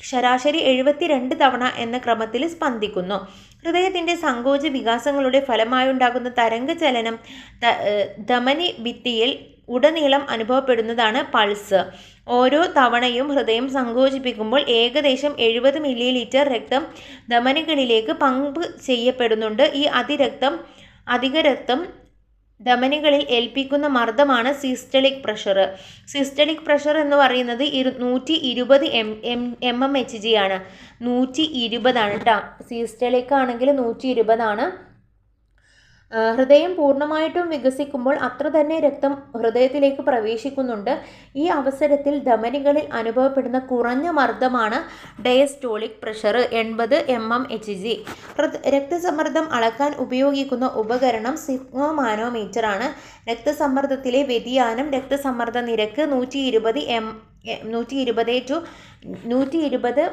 ശരാശരി 72 തവണ എന്ന ക്രമത്തിൽ സ്പന്ദിക്കുന്നു. ഹൃദയത്തിൻ്റെ സങ്കോച വികാസങ്ങളുടെ ഫലമായുണ്ടാകുന്ന തരംഗചലനം ധമനി ഭിത്തിയിൽ ഉടനീളം അനുഭവപ്പെടുന്നതാണ് പൾസ്. ഓരോ തവണയും ഹൃദയം സങ്കോചിപ്പിക്കുമ്പോൾ ഏകദേശം 70 മില്ലി രക്തം ധമനികളിലേക്ക് പമ്പ് ചെയ്യപ്പെടുന്നുണ്ട്. ഈ അധിക രക്തം ധമനികളിൽ ഏൽപ്പിക്കുന്ന മർദ്ദമാണ് സിസ്റ്റളിക് പ്രഷർ. സിസ്റ്റളിക് പ്രഷർ എന്ന് പറയുന്നത് 120 mmHg ആണ്. 120 ആണ് കേട്ടോ. സിസ്റ്റളിക് ആണെങ്കിൽ 120 ആണ്. ഹൃദയം പൂർണ്ണമായിട്ടും വികസിക്കുമ്പോൾ അത്ര തന്നെ രക്തം ഹൃദയത്തിലേക്ക് പ്രവേശിക്കുന്നുണ്ട്. ഈ അവസരത്തിൽ ധമനികളിൽ അനുഭവപ്പെടുന്ന കുറഞ്ഞ മർദ്ദമാണ് ഡയസ്റ്റോളിക് പ്രഷർ 80 mmHg. രക്തസമ്മർദ്ദം അളക്കാൻ ഉപയോഗിക്കുന്ന ഉപകരണം സിഗ്മോമാനോമീറ്റർ ആണ്. രക്തസമ്മർദ്ദത്തിലെ വ്യതിയാനം രക്തസമ്മർദ്ദ നിരക്ക് 120/80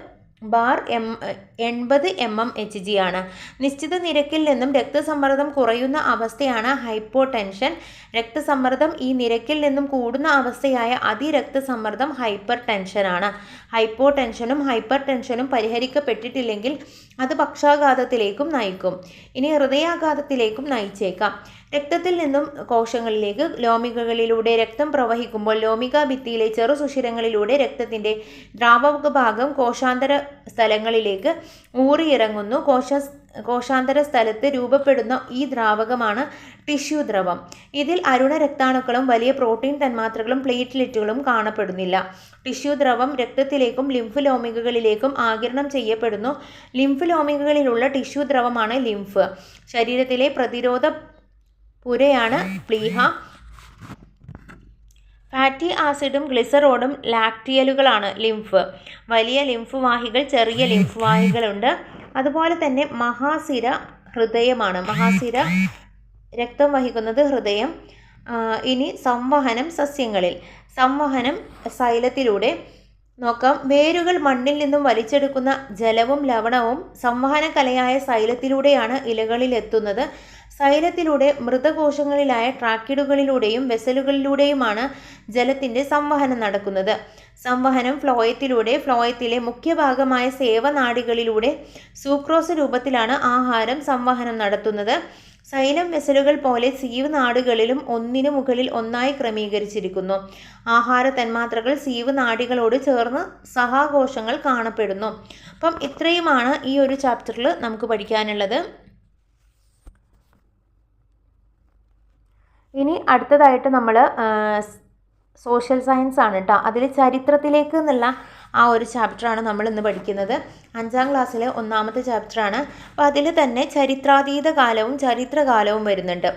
80 mmHg ആണ്. നിശ്ചിത നിരക്കിൽ നിന്നും രക്തസമ്മർദ്ദം കുറയുന്ന അവസ്ഥയാണ് ഹൈപ്പോടെൻഷൻ. രക്തസമ്മർദ്ദം ഈ നിരക്കിൽ നിന്നും കൂടുന്ന അവസ്ഥയായ അതിരക്തസമ്മർദ്ദം ഹൈപ്പർ ടെൻഷനാണ്. ഹൈപ്പോടെൻഷനും ഹൈപ്പർ ടെൻഷനും പരിഹരിക്കപ്പെട്ടിട്ടില്ലെങ്കിൽ അത് പക്ഷാഘാതത്തിലേക്കും നയിക്കും. ഇനി ഹൃദയാഘാതത്തിലേക്കും നയിച്ചേക്കാം. രക്തത്തിൽ നിന്നും കോശങ്ങളിലേക്ക് ലോമികകളിലൂടെ രക്തം പ്രവഹിക്കുമ്പോൾ ലോമിക ഭിത്തിയിലെ ചെറു സുഷിരങ്ങളിലൂടെ രക്തത്തിൻ്റെ ദ്രാവക ഭാഗം കോശാന്തര സ്ഥലങ്ങളിലേക്ക് ഊറിയിറങ്ങുന്നു. കോശാന്തര സ്ഥലത്ത് രൂപപ്പെടുന്ന ഈ ദ്രാവകമാണ് ടിഷ്യൂ ദ്രവം. ഇതിൽ അരുണ രക്താണുക്കളും വലിയ പ്രോട്ടീൻ തന്മാത്രകളും പ്ലേറ്റ്ലെറ്റുകളും കാണപ്പെടുന്നില്ല. ടിഷ്യൂ ദ്രവം രക്തത്തിലേക്കും ലിംഫ് ലോമികകളിലേക്കും ആഗിരണം ചെയ്യപ്പെടുന്നു. ലിംഫ് ലോമികകളിലുള്ള ടിഷ്യൂ ദ്രവമാണ് ലിംഫ്. ശരീരത്തിലെ പ്രതിരോധ പുരയാണ് പ്ലീഹ. ഫാറ്റി ആസിഡും ഗ്ലിസറോളും ലാക്റ്റിയലുകളാണ് ലിംഫ്. വലിയ ലിംഫ് വാഹികൾ, ചെറിയ ലിംഫ് വാഹികളുണ്ട്. അതുപോലെ തന്നെ മഹാസിര ഹൃദയമാണ്. മഹാസിര രക്തം വഹിക്കുന്നത് ഹൃദയം. ഇനി സംവഹനം സസ്യങ്ങളിൽ. സംവഹനം സൈലത്തിലൂടെ നോക്കാം. വേരുകൾ മണ്ണിൽ നിന്നും വലിച്ചെടുക്കുന്ന ജലവും ലവണവും സംവഹന കലയായ സൈലത്തിലൂടെയാണ് ഇലകളിലെത്തുന്നത്. സൈലത്തിലൂടെ മൃതകോശങ്ങളിലായ ട്രാക്കിഡുകളിലൂടെയും വെസലുകളിലൂടെയുമാണ് ജലത്തിൻ്റെ സംവഹനം നടക്കുന്നത്. സംവഹനം ഫ്ലോയത്തിലെ മുഖ്യഭാഗമായ സേവനാഡികളിലൂടെ സൂക്രോസ് രൂപത്തിലാണ് ആഹാരം സംവഹനം നടത്തുന്നത്. സൈലം വെസലുകൾ പോലെ സീവ് നാടുകളിലും ഒന്നിനു മുകളിൽ ഒന്നായി ക്രമീകരിച്ചിരിക്കുന്നു. ആഹാര തന്മാത്രകൾ സീവ് നാഡികളോട് ചേർന്ന് സഹാകോശങ്ങൾ കാണപ്പെടുന്നു. അപ്പം ഇത്രയുമാണ് ഈ ഒരു ചാപ്റ്ററിൽ നമുക്ക് പഠിക്കാനുള്ളത്. ഇനി അടുത്തതായിട്ട് നമ്മൾ സോഷ്യൽ സയൻസ് ആണ് കേട്ടോ. അതിൽ ചരിത്രത്തിലേക്ക് എന്നുള്ള ആ ഒരു ചാപ്റ്ററാണ് നമ്മൾ ഇന്ന് പഠിക്കുന്നത്. 5ാം ക്ലാസ്സിലെ 1ാമത്തെ ചാപ്റ്ററാണ്. അപ്പോൾ അതിൽ തന്നെ ചരിത്രാതീത കാലവും ചരിത്രകാലവും വരുന്നുണ്ട്.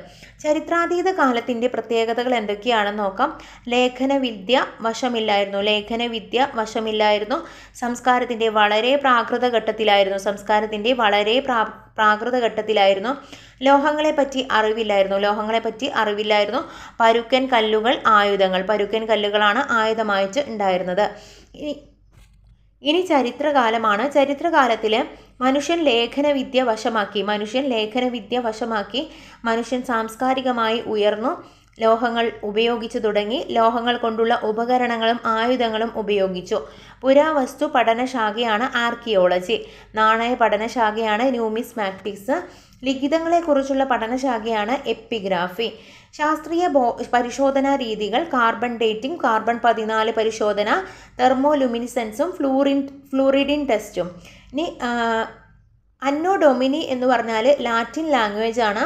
ചരിത്രാതീത കാലത്തിൻ്റെ പ്രത്യേകതകൾ എന്തൊക്കെയാണെന്ന് നോക്കാം. ലേഖനവിദ്യ വശമില്ലായിരുന്നു. സംസ്കാരത്തിൻ്റെ വളരെ പ്രാകൃത ഘട്ടത്തിലായിരുന്നു. ലോഹങ്ങളെ പറ്റി അറിവില്ലായിരുന്നു. പരുക്കൻ കല്ലുകൾ ആയുധങ്ങൾ. പരുക്കൻ കല്ലുകളാണ് ആയുധമായിട്ട് ഉണ്ടായിരുന്നത്. ഇനി ചരിത്രകാലമാണ്. ചരിത്രകാലത്തിൽ മനുഷ്യൻ ലേഖനവിദ്യ വശമാക്കി. മനുഷ്യൻ സാംസ്കാരികമായി ഉയർന്നു. ലോഹങ്ങൾ ഉപയോഗിച്ചു തുടങ്ങി. ലോഹങ്ങൾ കൊണ്ടുള്ള ഉപകരണങ്ങളും ആയുധങ്ങളും ഉപയോഗിച്ചു. പുരാവസ്തു പഠനശാഖയാണ് ആർക്കിയോളജി. നാണയ പഠനശാഖയാണ് ന്യൂമിസ്മാറ്റിക്സ്. ലിഖിതങ്ങളെക്കുറിച്ചുള്ള പഠനശാഖയാണ് എപ്പിഗ്രാഫി. ശാസ്ത്രീയ പരിശോധനാ രീതികൾ കാർബൺ ഡേറ്റിംഗ്, കാർബൺ 14 പരിശോധന, തെർമോലുമിനിസെൻസും ഫ്ലൂറിഡിൻ ടെസ്റ്റും. ഇനി അന്നോ ഡൊമിനി എന്ന് പറഞ്ഞാൽ ലാറ്റിൻ ലാംഗ്വേജ് ആണ്.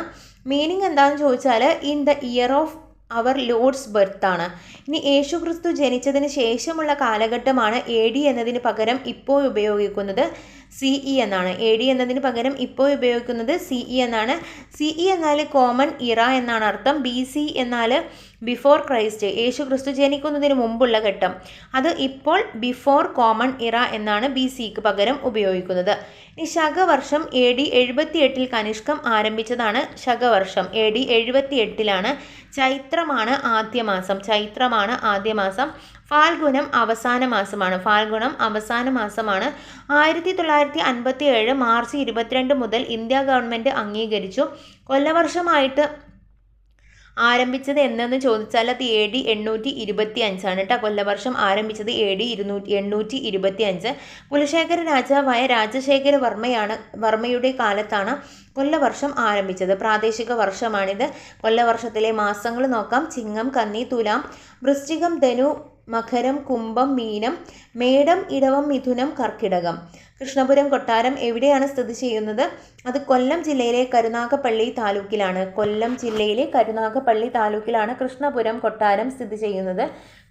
മീനിങ് എന്താണെന്ന് ചോദിച്ചാൽ in the year of our lord's birth ആണ്. ഇനി യേശുക്രിസ്തു ജനിച്ചതിന് ശേഷമുള്ള കാലഘട്ടമാണ് AD എന്നതിന് പകരം ഇപ്പോൾ ഉപയോഗിക്കുന്നത് CE എന്നാണ്. AD എന്നതിന് പകരം ഇപ്പോൾ ഉപയോഗിക്കുന്നത് CE എന്നാണ്. CE എന്നാൽ കോമൺ ഇറ എന്നാണ് അർത്ഥം. BC എന്നാൽ ബിഫോർ ക്രൈസ്റ്റ്, യേശുക്രിസ്തു ജനിക്കുന്നതിന് മുമ്പുള്ള ഘട്ടം. അത് ഇപ്പോൾ ബിഫോർ കോമൺ ഇറ എന്നാണ് BCക്ക് പകരം ഉപയോഗിക്കുന്നത്. ഇനി ശകവർഷം AD 78 കനിഷ്കം ആരംഭിച്ചതാണ് ശകവർഷം. AD 78 ചൈത്രമാണ് ആദ്യ മാസം. ഫാൽഗുനം അവസാന മാസമാണ്. 1957 മാർച്ച് 22 മുതൽ ഇന്ത്യ ഗവൺമെൻറ് അംഗീകരിച്ചു. കൊല്ലവർഷമായിട്ട് ആരംഭിച്ചത് എന്നെന്ന് ചോദിച്ചാൽ അത് AD 825 കേട്ടോ. കൊല്ലവർഷം ആരംഭിച്ചത് AD 825. കുലശേഖര രാജാവായ രാജശേഖര വർമ്മയുടെ കാലത്താണ് കൊല്ലവർഷം ആരംഭിച്ചത്. പ്രാദേശിക വർഷമാണിത്. കൊല്ലവർഷത്തിലെ മാസങ്ങൾ നോക്കാം. ചിങ്ങം, കന്നി, തുലാം, വൃശ്ചികം, ധനു, മകരം, കുംഭം, മീനം, മേടം, ഇടവം, മിഥുനം, കർക്കിടകം. കൃഷ്ണപുരം കൊട്ടാരം എവിടെയാണ് സ്ഥിതി ചെയ്യുന്നത്? അത് കൊല്ലം ജില്ലയിലെ കരുനാഗപ്പള്ളി താലൂക്കിലാണ് കൃഷ്ണപുരം കൊട്ടാരം സ്ഥിതി ചെയ്യുന്നത്.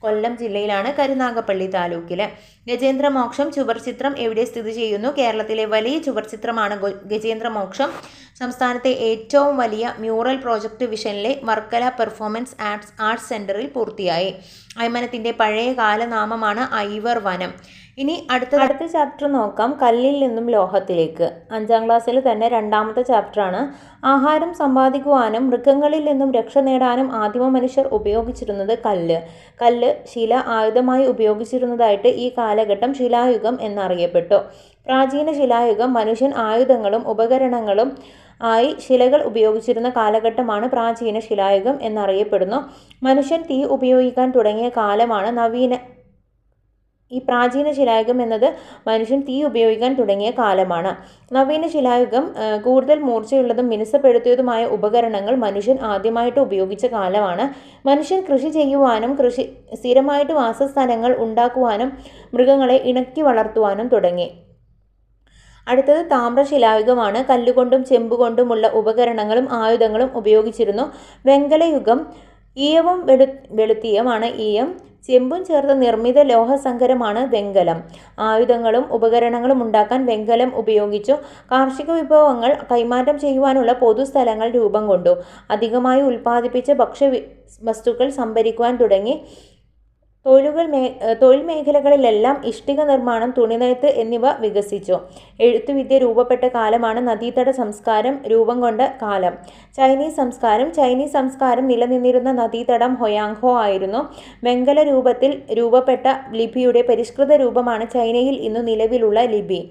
കൊല്ലം ജില്ലയിലാണ്, കരുനാഗപ്പള്ളി താലൂക്കിൽ. ഗജേന്ദ്രമോക്ഷം ചുവർച്ചിത്രം എവിടെ സ്ഥിതി ചെയ്യുന്നു? കേരളത്തിലെ വലിയ ചുവർച്ചിത്രമാണ് ഗജേന്ദ്രമോക്ഷം. സംസ്ഥാനത്തെ ഏറ്റവും വലിയ മ്യൂറൽ പ്രോജക്റ്റ് വിഷനിലെ വർക്കല പെർഫോമൻസ് ആർട്സ് സെൻറ്ററിൽ പൂർത്തിയായി. അയ്മനത്തിൻ്റെ പഴയ കാലനാമമാണ് ഐവർ വനം. ഇനി അടുത്ത ചാപ്റ്റർ നോക്കാം. കല്ലിൽ നിന്നും ലോഹത്തിലേക്ക്. 5ാം ക്ലാസ്സിൽ തന്നെ 2ാമത്തെ ചാപ്റ്ററാണ്. ആഹാരം സമ്പാദിക്കുവാനും മൃഗങ്ങളിൽ നിന്നും രക്ഷ നേടാനും ആദിമ മനുഷ്യർ ഉപയോഗിച്ചിരുന്നത് കല്ല് ശില ആയുധമായി ഉപയോഗിച്ചിരുന്നതായിട്ട് ഈ കാലഘട്ടം ശിലായുഗം എന്നറിയപ്പെട്ടു. പ്രാചീന ശിലായുഗം മനുഷ്യൻ ആയുധങ്ങളും ഉപകരണങ്ങളും ആയി ശിലകൾ ഉപയോഗിച്ചിരുന്ന കാലഘട്ടമാണ് പ്രാചീന ശിലായുഗം എന്നറിയപ്പെടുന്നു. മനുഷ്യൻ തീ ഉപയോഗിക്കാൻ തുടങ്ങിയ കാലമാണ് ഈ പ്രാചീന ശിലായുഗം എന്നത് മനുഷ്യൻ തീ ഉപയോഗിക്കാൻ തുടങ്ങിയ കാലമാണ്. നവീന ശിലായുഗം കൂടുതൽ മൂർച്ചയുള്ളതും മിനുസപ്പെടുത്തിയതുമായ ഉപകരണങ്ങൾ മനുഷ്യൻ ആദ്യമായിട്ട് ഉപയോഗിച്ച കാലമാണ്. മനുഷ്യൻ കൃഷി ചെയ്യുവാനും സ്ഥിരമായിട്ട് വാസസ്ഥലങ്ങൾ ഉണ്ടാക്കുവാനും മൃഗങ്ങളെ ഇണക്കി വളർത്തുവാനും തുടങ്ങി. അടുത്തത് താമ്രശിലായുഗമാണ്. കല്ലുകൊണ്ടും ചെമ്പുകൊണ്ടുമുള്ള ഉപകരണങ്ങളും ആയുധങ്ങളും ഉപയോഗിച്ചിരുന്നു. വെങ്കലയുഗം ഈയവും വെളുത്തീയമാണ് ഈയം. ചെമ്പും ചേർത്ത് നിർമ്മിത ലോഹസങ്കരമാണ് വെങ്കലം. ആയുധങ്ങളും ഉപകരണങ്ങളും ഉണ്ടാക്കാൻ വെങ്കലം ഉപയോഗിച്ചു. കാർഷിക വിഭവങ്ങൾ കൈമാറ്റം ചെയ്യുവാനുള്ള പൊതുസ്ഥലങ്ങൾ രൂപം കൊണ്ടു. അധികമായി ഉൽപ്പാദിപ്പിച്ച ഭക്ഷ്യവസ്തുക്കൾ സംഭരിക്കുവാൻ തുടങ്ങി. തൊഴിൽ മേഖലകളിലെല്ലാം ഇഷ്ടിക നിർമ്മാണം, തുണിനെയ്ത്ത് എന്നിവ വികസിച്ചു. എഴുത്തുവിദ്യ രൂപപ്പെട്ട കാലമാണ് നദീതട സംസ്കാരം രൂപം കൊണ്ട കാലം. ചൈനീസ് സംസ്കാരം നിലനിന്നിരുന്ന നദീതടം ഹൊയാങ്ഹോ ആയിരുന്നു. വെങ്കല രൂപത്തിൽ രൂപപ്പെട്ട ലിപിയുടെ പരിഷ്കൃത രൂപമാണ് ചൈനയിൽ ഇന്നു നിലവിലുള്ള ലിപി.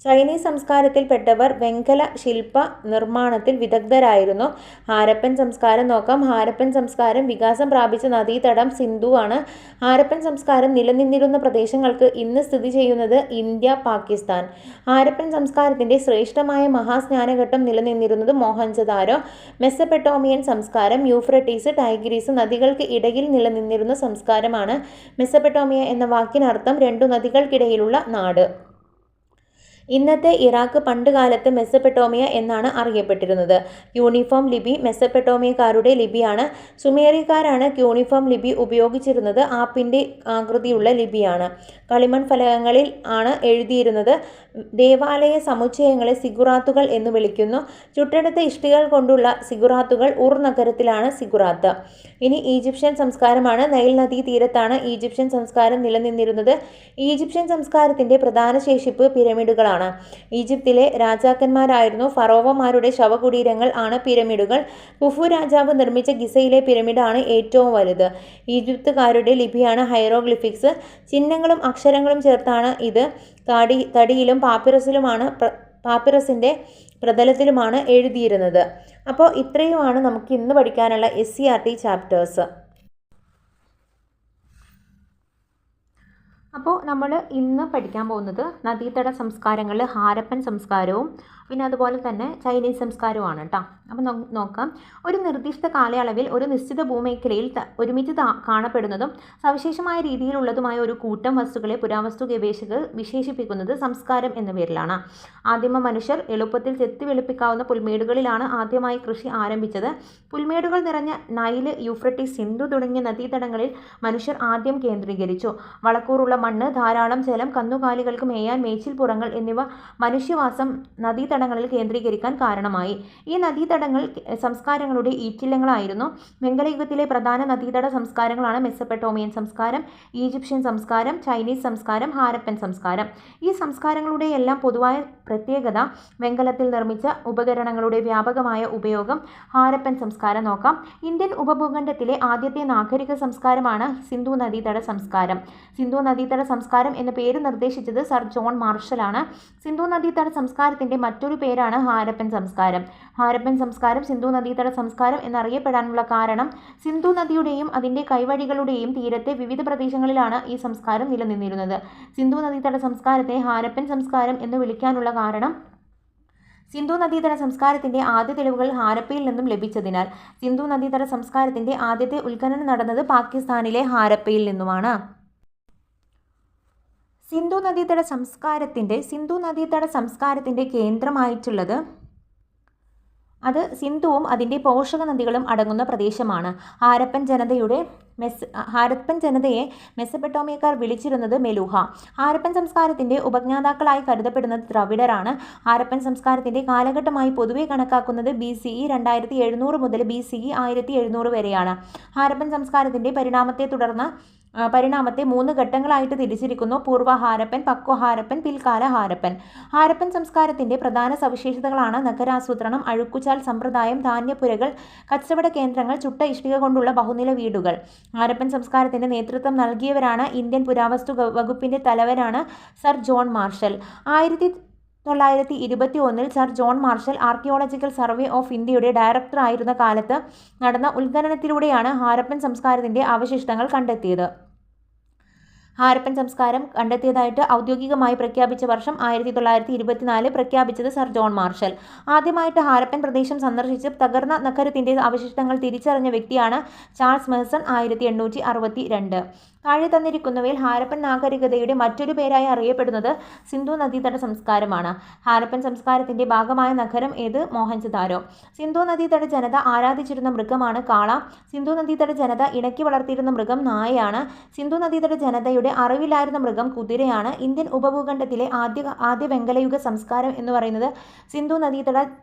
ചൈനീസ് സംസ്കാരത്തിൽപ്പെട്ടവർ വെങ്കല ശില്പ നിർമ്മാണത്തിൽ വിദഗ്ധരായിരുന്നു. ഹാരപ്പൻ സംസ്കാരം നോക്കാം. ഹാരപ്പൻ സംസ്കാരം വികാസം പ്രാപിച്ച നദീതടം സിന്ധു ആണ്. ഹാരപ്പൻ സംസ്കാരം നിലനിന്നിരുന്ന പ്രദേശങ്ങൾക്ക് ഇന്ന് സ്ഥിതി ചെയ്യുന്നത് ഇന്ത്യ, പാകിസ്ഥാൻ. ഹാരപ്പൻ സംസ്കാരത്തിൻ്റെ ശ്രേഷ്ഠമായ മഹാസ്നാനഘട്ടം നിലനിന്നിരുന്നത് മോഹൻജദാരോ. മെസ്സപ്പെട്ടോമിയൻ സംസ്കാരം യൂഫ്രട്ടീസ്, ടൈഗ്രീസ് നദികൾക്ക് ഇടയിൽ നിലനിന്നിരുന്ന സംസ്കാരമാണ്. മെസ്സപ്പെട്ടോമിയ എന്ന വാക്കിനർത്ഥം 2 നദികൾക്കിടയിലുള്ള നാട്. ഇന്നത്തെ ഇറാഖ് പണ്ടുകാലത്ത് മെസ്സപ്പെട്ടോമിയ എന്നാണ് അറിയപ്പെട്ടിരുന്നത്. ക്യൂണിഫോം ലിപി മെസ്സപ്പെട്ടോമിയക്കാരുടെ ലിപിയാണ്. സുമേറിയക്കാരാണ് ക്യൂണിഫോം ലിപി ഉപയോഗിച്ചിരുന്നത്. ആപ്പിൻ്റെ ആകൃതിയുള്ള ലിപിയാണ്. കളിമൺ ഫലകങ്ങളിൽ ആണ് എഴുതിയിരുന്നത്. ദേവാലയ സമുച്ചയങ്ങളെ സിഗുറാത്തുകൾ എന്ന് വിളിക്കുന്നു. ചുട്ടെടുത്ത ഇഷ്ടികൾ കൊണ്ടുള്ള സിഗുറാത്തുകൾ ഉർ നഗരത്തിലാണ് സിഗുറാത്ത്. ഇനി ഈജിപ്ഷ്യൻ സംസ്കാരമാണ്. നൈൽ നദീ തീരത്താണ് ഈജിപ്ഷ്യൻ സംസ്കാരം നിലനിന്നിരുന്നത്. ഈജിപ്ഷ്യൻ സംസ്കാരത്തിൻ്റെ പ്രധാന ശേഷിപ്പ് പിരമിഡുകളാണ്. ഈജിപ്തിലെ രാജാക്കന്മാരായിരുന്നു ഫറോവമാരുടെ ശവകുടീരങ്ങൾ ആണ് പിരമിഡുകൾ. കുഫു രാജാവ് നിർമ്മിച്ച ഗിസയിലെ പിരമിഡാണ് ഏറ്റവും വലുത്. ഈജിപ്തുകാരുടെ ലിപിയാണ് ഹൈറോഗ്ലിഫിക്സ്. ചിഹ്നങ്ങളും അക്ഷരങ്ങളും ചേർത്താണ് ഇത്. തടിയിലും പാപ്പിറസിലുമാണ് പാപ്പിറസിൻ്റെ പ്രതലത്തിലുമാണ് എഴുതിയിരുന്നത്. അപ്പോൾ ഇത്രയുമാണ് നമുക്ക് ഇന്ന് പഠിക്കാനുള്ള SCERT ചാപ്റ്റേഴ്സ്. അപ്പോൾ നമ്മൾ ഇന്ന് പഠിക്കാൻ പോകുന്നത് നദീതട സംസ്കാരങ്ങളിൽ ഹാരപ്പൻ സംസ്കാരവും പിന്നെ അതുപോലെ തന്നെ ചൈനീസ് സംസ്കാരവുമാണ് കേട്ടോ. അപ്പോൾ നോക്കാം. ഒരു നിർദ്ദിഷ്ട കാലയളവിൽ ഒരു നിശ്ചിത ഭൂമേഖലയിൽ ഒരുമിച്ച് കാണപ്പെടുന്നതും സവിശേഷമായ രീതിയിലുള്ളതുമായ ഒരു കൂട്ടം വസ്തുക്കളെ പുരാവസ്തു ഗവേഷകർ വിശേഷിപ്പിക്കുന്നത് സംസ്കാരം എന്ന പേരിലാണ്. ആദിമ മനുഷ്യർ എളുപ്പത്തിൽ ചെത്തി വെളുപ്പിക്കാവുന്ന പുൽമേടുകളിലാണ് ആദ്യമായി കൃഷി ആരംഭിച്ചത്. പുൽമേടുകൾ നിറഞ്ഞ നൈല്, യൂഫ്രട്ടീസ്, സിന്ധു തുടങ്ങിയ നദീതടങ്ങളിൽ മനുഷ്യർ ആദ്യം കേന്ദ്രീകരിച്ചു. വളക്കൂറുള്ള മണ്ണ്, ധാരാളം ജലം, കന്നുകാലികൾക്ക് മേയാൻ മേച്ചിൽപ്പുറങ്ങൾ എന്നിവ മനുഷ്യവാസം നദീതടങ്ങളിൽ കേന്ദ്രീകരിക്കാൻ കാരണമായി. ഈ നദീതടങ്ങൾ സംസ്കാരങ്ങളുടെ ഈറ്റില്ലങ്ങളായിരുന്നു. വെങ്കലയുഗത്തിലെ പ്രധാന നദീതട സംസ്കാരങ്ങളാണ് മെസൊപ്പൊട്ടേമിയൻ സംസ്കാരം, ഈജിപ്ഷ്യൻ സംസ്കാരം, ചൈനീസ് സംസ്കാരം, ഹാരപ്പൻ സംസ്കാരം. ഈ സംസ്കാരങ്ങളുടെ എല്ലാം പൊതുവായ പ്രത്യേകത വെങ്കലത്തിൽ നിർമ്മിച്ച ഉപകരണങ്ങളുടെ വ്യാപകമായ ഉപയോഗം. ഹാരപ്പൻ സംസ്കാരം നോക്കാം. ഇന്ത്യൻ ഉപഭൂഖണ്ഡത്തിലെ ആദ്യത്തെ നാഗരിക സംസ്കാരമാണ് സിന്ധു നദീതട സംസ്കാരം. സിന്ധു നദീതട സംസ്കാരം എന്ന പേര് നിർദ്ദേശിച്ചത് സർ ജോൺ മാർഷലാണ്. സിന്ധു നദീതട സംസ്കാരത്തിൻ്റെ മറ്റൊരു പേരാണ് ഹാരപ്പൻ സംസ്കാരം. ഹാരപ്പൻ സംസ്കാരം സിന്ധു നദീതട സംസ്കാരം എന്നറിയപ്പെടാനുള്ള കാരണം സിന്ധു നദിയുടെയും അതിൻ്റെ കൈവഴികളുടെയും തീരത്തെ വിവിധ പ്രദേശങ്ങളിലാണ് ഈ സംസ്കാരം നിലനിന്നിരുന്നത്. സിന്ധു നദീതട സംസ്കാരത്തെ ഹാരപ്പൻ സംസ്കാരം എന്ന് വിളിക്കാനുള്ള കാരണം സിന്ധു നദീതട സംസ്കാരത്തിൻ്റെ ആദ്യ തെളിവുകൾ ഹാരപ്പയിൽ നിന്നും ലഭിച്ചതിനാൽ. സിന്ധു നദീതട സംസ്കാരത്തിൻ്റെ ആദ്യത്തെ ഉത്ഖനനം നടന്നത് പാകിസ്ഥാനിലെ ഹാരപ്പയിൽ നിന്നുമാണ്. സിന്ധു നദീതട സംസ്കാരത്തിൻ്റെ കേന്ദ്രമായിട്ടുള്ളത് അത് സിന്ധുവും അതിൻ്റെ പോഷക നദികളും അടങ്ങുന്ന പ്രദേശമാണ്. ഹാരപ്പൻ ജനതയെ മെസൊപ്പൊട്ടേമിയക്കാർ വിളിച്ചിരുന്നത് മെലൂഹ. ഹാരപ്പൻ സംസ്കാരത്തിൻ്റെ ഉപജ്ഞാതാക്കളായി കരുതപ്പെടുന്നത് ദ്രവിഡരാണ്. ഹാരപ്പൻ സംസ്കാരത്തിൻ്റെ കാലഘട്ടമായി പൊതുവെ കണക്കാക്കുന്നത് BCE 2700 മുതൽ BCE 1700 വരെയാണ്. ഹാരപ്പൻ സംസ്കാരത്തിൻ്റെ പരിണാമത്തെ 3 ഘട്ടങ്ങളായിട്ട് തിരിച്ചിരിക്കുന്നു: പൂർവ്വ ഹാരപ്പൻ, പക്വ ഹാരപ്പൻ, പിൽക്കാല ഹാരപ്പൻ. ഹാരപ്പൻ സംസ്കാരത്തിൻ്റെ പ്രധാന സവിശേഷതകളാണ് നഗരാസൂത്രണം, അഴുക്കുചാൽ സമ്പ്രദായം, ധാന്യപ്പുരകൾ, കച്ചവട കേന്ദ്രങ്ങൾ, ചുട്ട ഇഷ്ടിക കൊണ്ടുള്ള ബഹുനില വീടുകൾ. ഹാരപ്പൻ സംസ്കാരത്തിൻ്റെ നേതൃത്വം നൽകിയവരാണ് ഇന്ത്യൻ പുരാവസ്തു വകുപ്പിൻ്റെ തലവനാണ് sir John Marshall. 1921 sir John Marshall archaeological survey of ഇന്ത്യയുടെ ഡയറക്ടർ ആയിരുന്ന കാലത്ത് നടന്ന ഉത്ഖനനത്തിലൂടെയാണ് ഹാരപ്പൻ സംസ്കാരത്തിൻ്റെ അവശിഷ്ടങ്ങൾ കണ്ടെത്തിയത്. ഹാരപ്പൻ സംസ്കാരം കണ്ടെത്തിയതായിട്ട് ഔദ്യോഗികമായി പ്രഖ്യാപിച്ച വർഷം 1924 പ്രഖ്യാപിച്ചത് സർ ജോൺ മാർഷൽ. ആദ്യമായിട്ട് ഹാരപ്പൻ പ്രദേശം സന്ദർശിച്ച് തകർന്ന നഗരത്തിൻ്റെ അവശിഷ്ടങ്ങൾ തിരിച്ചറിഞ്ഞ വ്യക്തിയാണ് ചാൾസ് മേഴ്സൺ 1862. താഴെ തന്നിരിക്കുന്നവയിൽ ഹാരപ്പൻ നാഗരികതയുടെ മറ്റൊരു പേരായി അറിയപ്പെടുന്നത് സിന്ധു നദീതട സംസ്കാരമാണ്. ഹാരപ്പൻ സംസ്കാരത്തിൻ്റെ ഭാഗമായ നഗരം ഏത്? മോഹൻജദാരോ. സിന്ധു നദീതട ജനത ആരാധിച്ചിരുന്ന മൃഗമാണ് കാള. സിന്ധു നദീതട ജനത ഇണക്കി വളർത്തിയിരുന്ന മൃഗം നായയാണ്. സിന്ധു നദീതട ജനതയുടെ അറിവിലായിരുന്ന മൃഗം കുതിരയാണ്. ഇന്ത്യൻ ഉപഭൂഖണ്ഡത്തിലെ ആദ്യ വെങ്കലയുഗ സംസ്കാരം എന്ന് പറയുന്നത് സിന്ധു നദീതട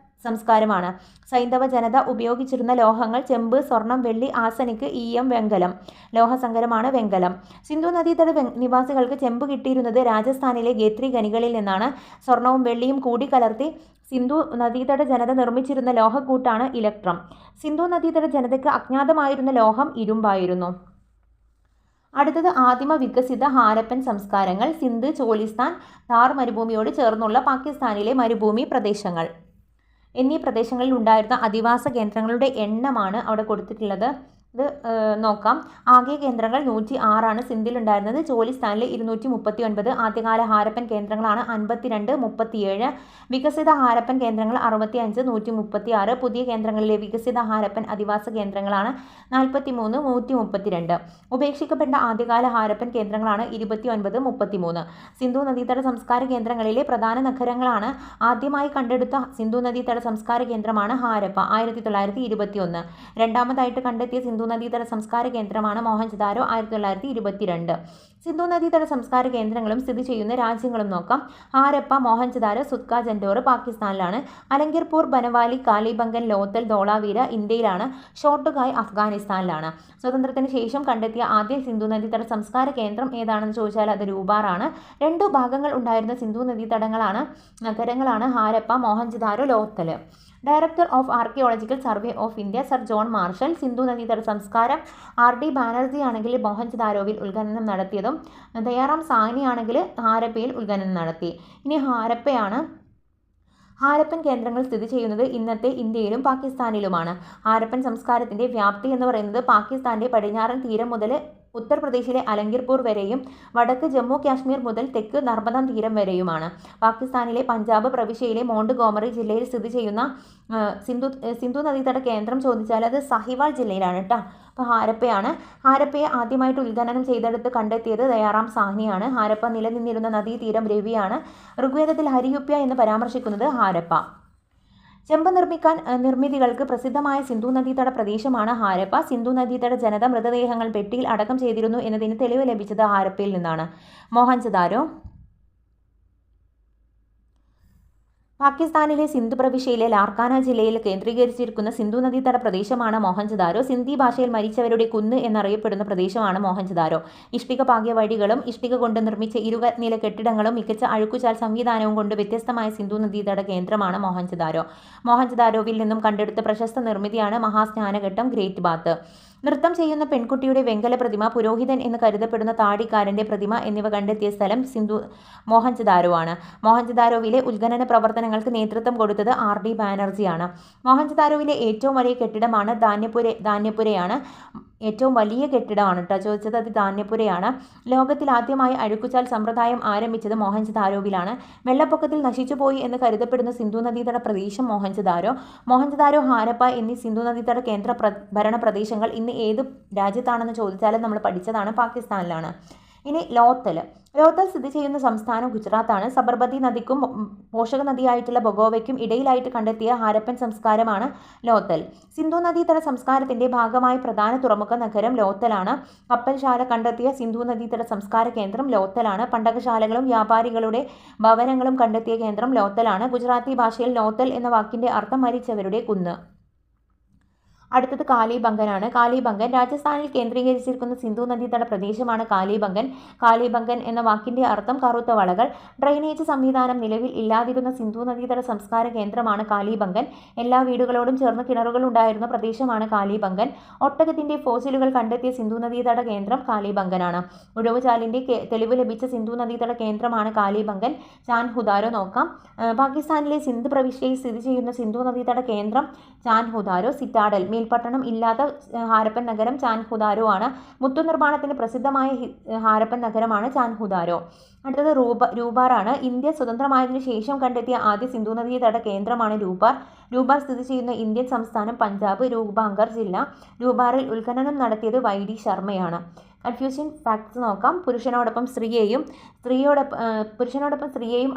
സംസ്കാരമാണ്. സൈന്ധവ ജനത ഉപയോഗിച്ചിരുന്ന ലോഹങ്ങൾ ചെമ്പ്, സ്വർണം, വെള്ളി, ആർസനിക്, ഈയം, വെങ്കലം. ലോഹസങ്കരമാണ് വെങ്കലം. സിന്ധു നദീതട നിവാസികൾക്ക് ചെമ്പ് കിട്ടിയിരുന്നത് രാജസ്ഥാനിലെ ഗേത്രി ഖനികളിൽ നിന്നാണ്. സ്വർണവും വെള്ളിയും കൂടി കലർത്തി സിന്ധു നദീതട ജനത നിർമ്മിച്ചിരുന്ന ലോഹക്കൂട്ടാണ് ഇലക്ട്രം. സിന്ധു നദീതട ജനതയ്ക്ക് അജ്ഞാതമായിരുന്ന ലോഹം ഇരുമ്പായിരുന്നു. അടുത്തത് ആദിമ വികസിത ഹാരപ്പൻ സംസ്കാരങ്ങൾ. സിന്ധ്, ചോലിസ്ഥാൻ, ഥാർ മരുഭൂമിയോട് ചേർന്നുള്ള പാകിസ്ഥാനിലെ മരുഭൂമി പ്രദേശങ്ങൾ എന്നീ പ്രദേശങ്ങളിൽ ഉണ്ടായിരുന്ന അധിവാസ കേന്ദ്രങ്ങളുടെ എണ്ണമാണ് അവിടെ കൊടുത്തിട്ടുള്ളത്. ഇത് നോക്കാം. ആകെ കേന്ദ്രങ്ങൾ 106 സിന്ധിലുണ്ടായിരുന്നത്. ചോലിസ്ഥാനിൽ 239. ആദ്യകാല ഹാരപ്പൻ കേന്ദ്രങ്ങളാണ് 52, 37. വികസിത ഹാരപ്പൻ കേന്ദ്രങ്ങൾ 65, 136. പുതിയ കേന്ദ്രങ്ങളിലെ വികസിത ഹാരപ്പൻ അധിവാസ കേന്ദ്രങ്ങളാണ് 43, 132. ഉപേക്ഷിക്കപ്പെട്ട ആദ്യകാല ഹാരപ്പൻ കേന്ദ്രങ്ങളാണ് 29, 33. സിന്ധു നദീതട സംസ്കാര കേന്ദ്രങ്ങളിലെ പ്രധാന നഗരങ്ങളാണ്. ആദ്യമായി കണ്ടെടുത്ത സിന്ധു നദീതട സംസ്കാര കേന്ദ്രമാണ് ഹാരപ്പ, 1921. രണ്ടാമതായിട്ട് കണ്ടെത്തിയ സിന്ധു നദീതട സംസ്കാര കേന്ദ്രമാണ് മോഹൻജദാരോ, 1922. സിന്ധു നദീതട സംസ്കാര കേന്ദ്രങ്ങളും സ്ഥിതി ചെയ്യുന്ന രാജ്യങ്ങളും നോക്കാം. ഹാരപ്പ, മോഹൻജദാരോ, സുത്ക, ജൻഡോർ പാകിസ്ഥാനിലാണ്. അലങ്കിർപൂർ, ബനവാലി, കാലിബംഗൻ, ലോത്തൽ, ധോളാവീര ഇന്ത്യയിലാണ്. ഷോർട്ടുഗായ് അഫ്ഗാനിസ്ഥാനിലാണ്. സ്വാതന്ത്ര്യത്തിന് ശേഷം കണ്ടെത്തിയ ആദ്യ സിന്ധു നദീതട സംസ്കാര കേന്ദ്രം ഏതാണെന്ന് ചോദിച്ചാൽ അത് രൂപാറാണ്. 2 ഭാഗങ്ങൾ ഉണ്ടായിരുന്ന സിന്ധു നഗരങ്ങളാണ് Harappa, Mohenjodaro, Lothal. Director of archaeological survey of India sir John Marshall. Sindhu നദീതട സംസ്കാരം RD ബാനർജി ആണെങ്കിൽ മോഹൻജദാരോവിൽ ഉത്ഖനനം നടത്തിയതും ദയാറാം സാഹ്നി ആണെങ്കിൽ ഹാരപ്പയിൽ ഉത്ഖനനം നടത്തി. ഇനി ഹാരപ്പയാണ്. ഹാരപ്പൻ കേന്ദ്രങ്ങൾ സ്ഥിതി ചെയ്യുന്നത് ഇന്നത്തെ ഇന്ത്യയിലും പാകിസ്ഥാനിലുമാണ്. ഹാരപ്പൻ സംസ്കാരത്തിന്റെ വ്യാപ്തി എന്ന് പറയുന്നത് പാകിസ്ഥാന്റെ പടിഞ്ഞാറൻ തീരം മുതൽ ഉത്തർപ്രദേശിലെ അലങ്കിർപൂർ വരെയും വടക്ക് ജമ്മു കാശ്മീർ മുതൽ തെക്ക് നർമ്മദ തീരം വരെയുമാണ്. പാകിസ്ഥാനിലെ പഞ്ചാബ് പ്രവിശ്യയിലെ മോണ്ട്ഗോമറി ജില്ലയിൽ സ്ഥിതി ചെയ്യുന്ന സിന്ധു നദീതട കേന്ദ്രം ചോദിച്ചാൽ അത് സഹിവാൾ ജില്ലയിലാണ് കേട്ടോ. അപ്പോൾ ഹാരപ്പയെ ആദ്യമായിട്ട് ഉത്ഖനനം ചെയ്തെടുത്ത് കണ്ടെത്തിയത് ദയാറാം സാഹ്നിയാണ്. ഹാരപ്പ നിലനിന്നിരുന്ന നദീതീരം രവിയാണ്. ഋഗ്വേദത്തിൽ ഹരിയുപ്യ എന്ന് പരാമർശിക്കുന്നത് ഹാരപ്പ. ചെമ്പ് നിർമ്മിതികൾക്ക് പ്രസിദ്ധമായ സിന്ധു നദീതട പ്രദേശമാണ് ഹാരപ്പ. സിന്ധു നദീതട ജനത മൃതദേഹങ്ങൾ പെട്ടിയിൽ അടക്കം ചെയ്തിരുന്നു എന്നതിന് തെളിവ് ലഭിച്ചത് ഹാരപ്പയിൽ നിന്നാണ്. മോഹൻജദാരോ പാകിസ്ഥാനിലെ സിന്ധ് പ്രവിശ്യയിലെ ലാർക്കാന ജില്ലയിൽ കേന്ദ്രീകരിച്ചിരിക്കുന്ന സിന്ധു നദീതട പ്രദേശമാണ് മോഹൻജദാരോ. സിന്ധി ഭാഷയിൽ മരിച്ചവരുടെ കുന്ന് എന്നറിയപ്പെടുന്ന പ്രദേശമാണ് മോഹൻജദാരോ. ഇഷ്ടിക പാകിയ വഴികളും ഇഷ്ടിക കൊണ്ട് നിർമ്മിച്ച ഇരുനില കെട്ടിടങ്ങളും മികച്ച അഴുക്കുചാൽ സംവിധാനവും കൊണ്ട് വ്യത്യസ്തമായ സിന്ധു നദീതട കേന്ദ്രമാണ് മോഹൻജദാരോ. മോഹൻജദാരോവിൽ നിന്നും കണ്ടെടുത്ത പ്രശസ്ത നിർമ്മിതിയാണ് മഹാസ്നാനഘട്ടം, ഗ്രേറ്റ് ബാത്ത്. നൃത്തം ചെയ്യുന്ന പെൺകുട്ടിയുടെ വെങ്കല പ്രതിമ, പുരോഹിതൻ എന്ന് കരുതപ്പെടുന്ന താടിക്കാരൻ്റെ പ്രതിമ എന്നിവ കണ്ടെത്തിയ സ്ഥലം മോഹൻജദാരോ ആണ്. മോഹൻജദാരോവിലെ ഉത്ഖനന പ്രവർത്തനങ്ങൾക്ക് നേതൃത്വം കൊടുത്തത് RD ബാനർജിയാണ്. മോഹൻജദാരോവിലെ ഏറ്റവും വലിയ കെട്ടിടമാണ് ധാന്യപുരയാണ്. ഏറ്റവും വലിയ കെട്ടിടമാണ് കേട്ടോ ചോദിച്ചത്, അത് ധാന്യപുരയാണ്. ലോകത്തിൽ ആദ്യമായി അഴുക്കുചാൽ സമ്പ്രദായം ആരംഭിച്ചത് മോഹൻജദാരോവിലാണ്. വെള്ളപ്പൊക്കത്തിൽ നശിച്ചുപോയി എന്ന് കരുതപ്പെടുന്ന സിന്ധു നദീതട പ്രദേശം മോഹൻജദാരോ, ഹാരപ്പ എന്നീ സിന്ധു നദീതട കേന്ദ്ര ഭരണ പ്രദേശങ്ങൾ ഇന്ന് ഏത് രാജ്യത്താണെന്ന് ചോദിച്ചാലും നമ്മൾ പഠിച്ചതാണ്, പാകിസ്ഥാനിലാണ്. ഇനി ലോത്തൽ സ്ഥിതി ചെയ്യുന്ന സംസ്ഥാനം ഗുജറാത്താണ്. സബർമതി നദിക്കും പോഷക നദിയായിട്ടുള്ള ബൊഗോവയ്ക്കും ഇടയിലായിട്ട് കണ്ടെത്തിയ ഹാരപ്പൻ സംസ്കാരമാണ് ലോത്തൽ. സിന്ധു നദീതട സംസ്കാരത്തിന്റെ ഭാഗമായ പ്രധാന തുറമുഖ നഗരം ലോത്തലാണ്. കപ്പൽശാല കണ്ടെത്തിയ സിന്ധു നദീതട സംസ്കാര കേന്ദ്രം ലോത്തലാണ്. പണ്ടകശാലകളും വ്യാപാരികളുടെ ഭവനങ്ങളും കണ്ടെത്തിയ കേന്ദ്രം ലോത്തലാണ്. ഗുജറാത്തി ഭാഷയിൽ ലോത്തൽ എന്ന വാക്കിന്റെ അർത്ഥം മരിച്ചവരുടെ കുന്ന്. അടുത്തത് കാലിബംഗനാണ്. കാലിബംഗൻ രാജസ്ഥാനിൽ കേന്ദ്രീകരിച്ചിരിക്കുന്ന സിന്ധു നദീതട പ്രദേശമാണ് കാലിബംഗൻ എന്ന വാക്കിന്റെ അർത്ഥം കറുത്ത വളകൾ. ഡ്രെയിനേജ് സംവിധാനം നിലവിൽ ഇല്ലാതിരുന്ന സിന്ധു നദീതട സംസ്കാര കേന്ദ്രമാണ് കാലിബംഗൻ. എല്ലാ വീടുകളോടും ചേർന്ന് കിണറുകൾ ഉണ്ടായിരുന്ന പ്രദേശമാണ് കാലിബംഗൻ. ഒട്ടകത്തിന്റെ ഫോസിലുകൾ കണ്ടെത്തിയ സിന്ധു നദീതട കേന്ദ്രം കാലിബംഗനാണ്. ഉഴവുചാലിന്റെ തെളിവ് ലഭിച്ച സിന്ധു നദീതട കേന്ദ്രമാണ് കാലിബംഗൻ. ചാൻഹുദാരോ നോക്കാം. പാകിസ്ഥാനിലെ സിന്ധ് പ്രവിശ്യയിൽ സ്ഥിതി ചെയ്യുന്ന സിന്ധു നദീതട കേന്ദ്രം ചാൻഹുദാരോ. സിറ്റാഡൽ മേൽപ്പട്ടണം ഇല്ലാത്ത ഹാരപ്പൻ നഗരം ചാൻഹുദാരോ ആണ്. മുത്തുനിർമ്മാണത്തിന് പ്രസിദ്ധമായ ഹാരപ്പൻ നഗരമാണ് ചാൻഹുദാരോ. അടുത്തത് രൂപാറാണ്. ഇന്ത്യ സ്വതന്ത്രമായതിനു ശേഷം കണ്ടെത്തിയ ആദ്യ സിന്ധു നദീതട കേന്ദ്രമാണ് രൂപാർ സ്ഥിതി ചെയ്യുന്ന ഇന്ത്യൻ സംസ്ഥാനം പഞ്ചാബ്, രൂപാങ്കർ ജില്ല. രൂപാറിൽ ഉത്ഖനനം നടത്തിയത് YD ശർമ്മയാണ്. കൺഫ്യൂഷൻ ഫാക്ട്സ് നോക്കാം. പുരുഷനോടൊപ്പം സ്ത്രീയെയും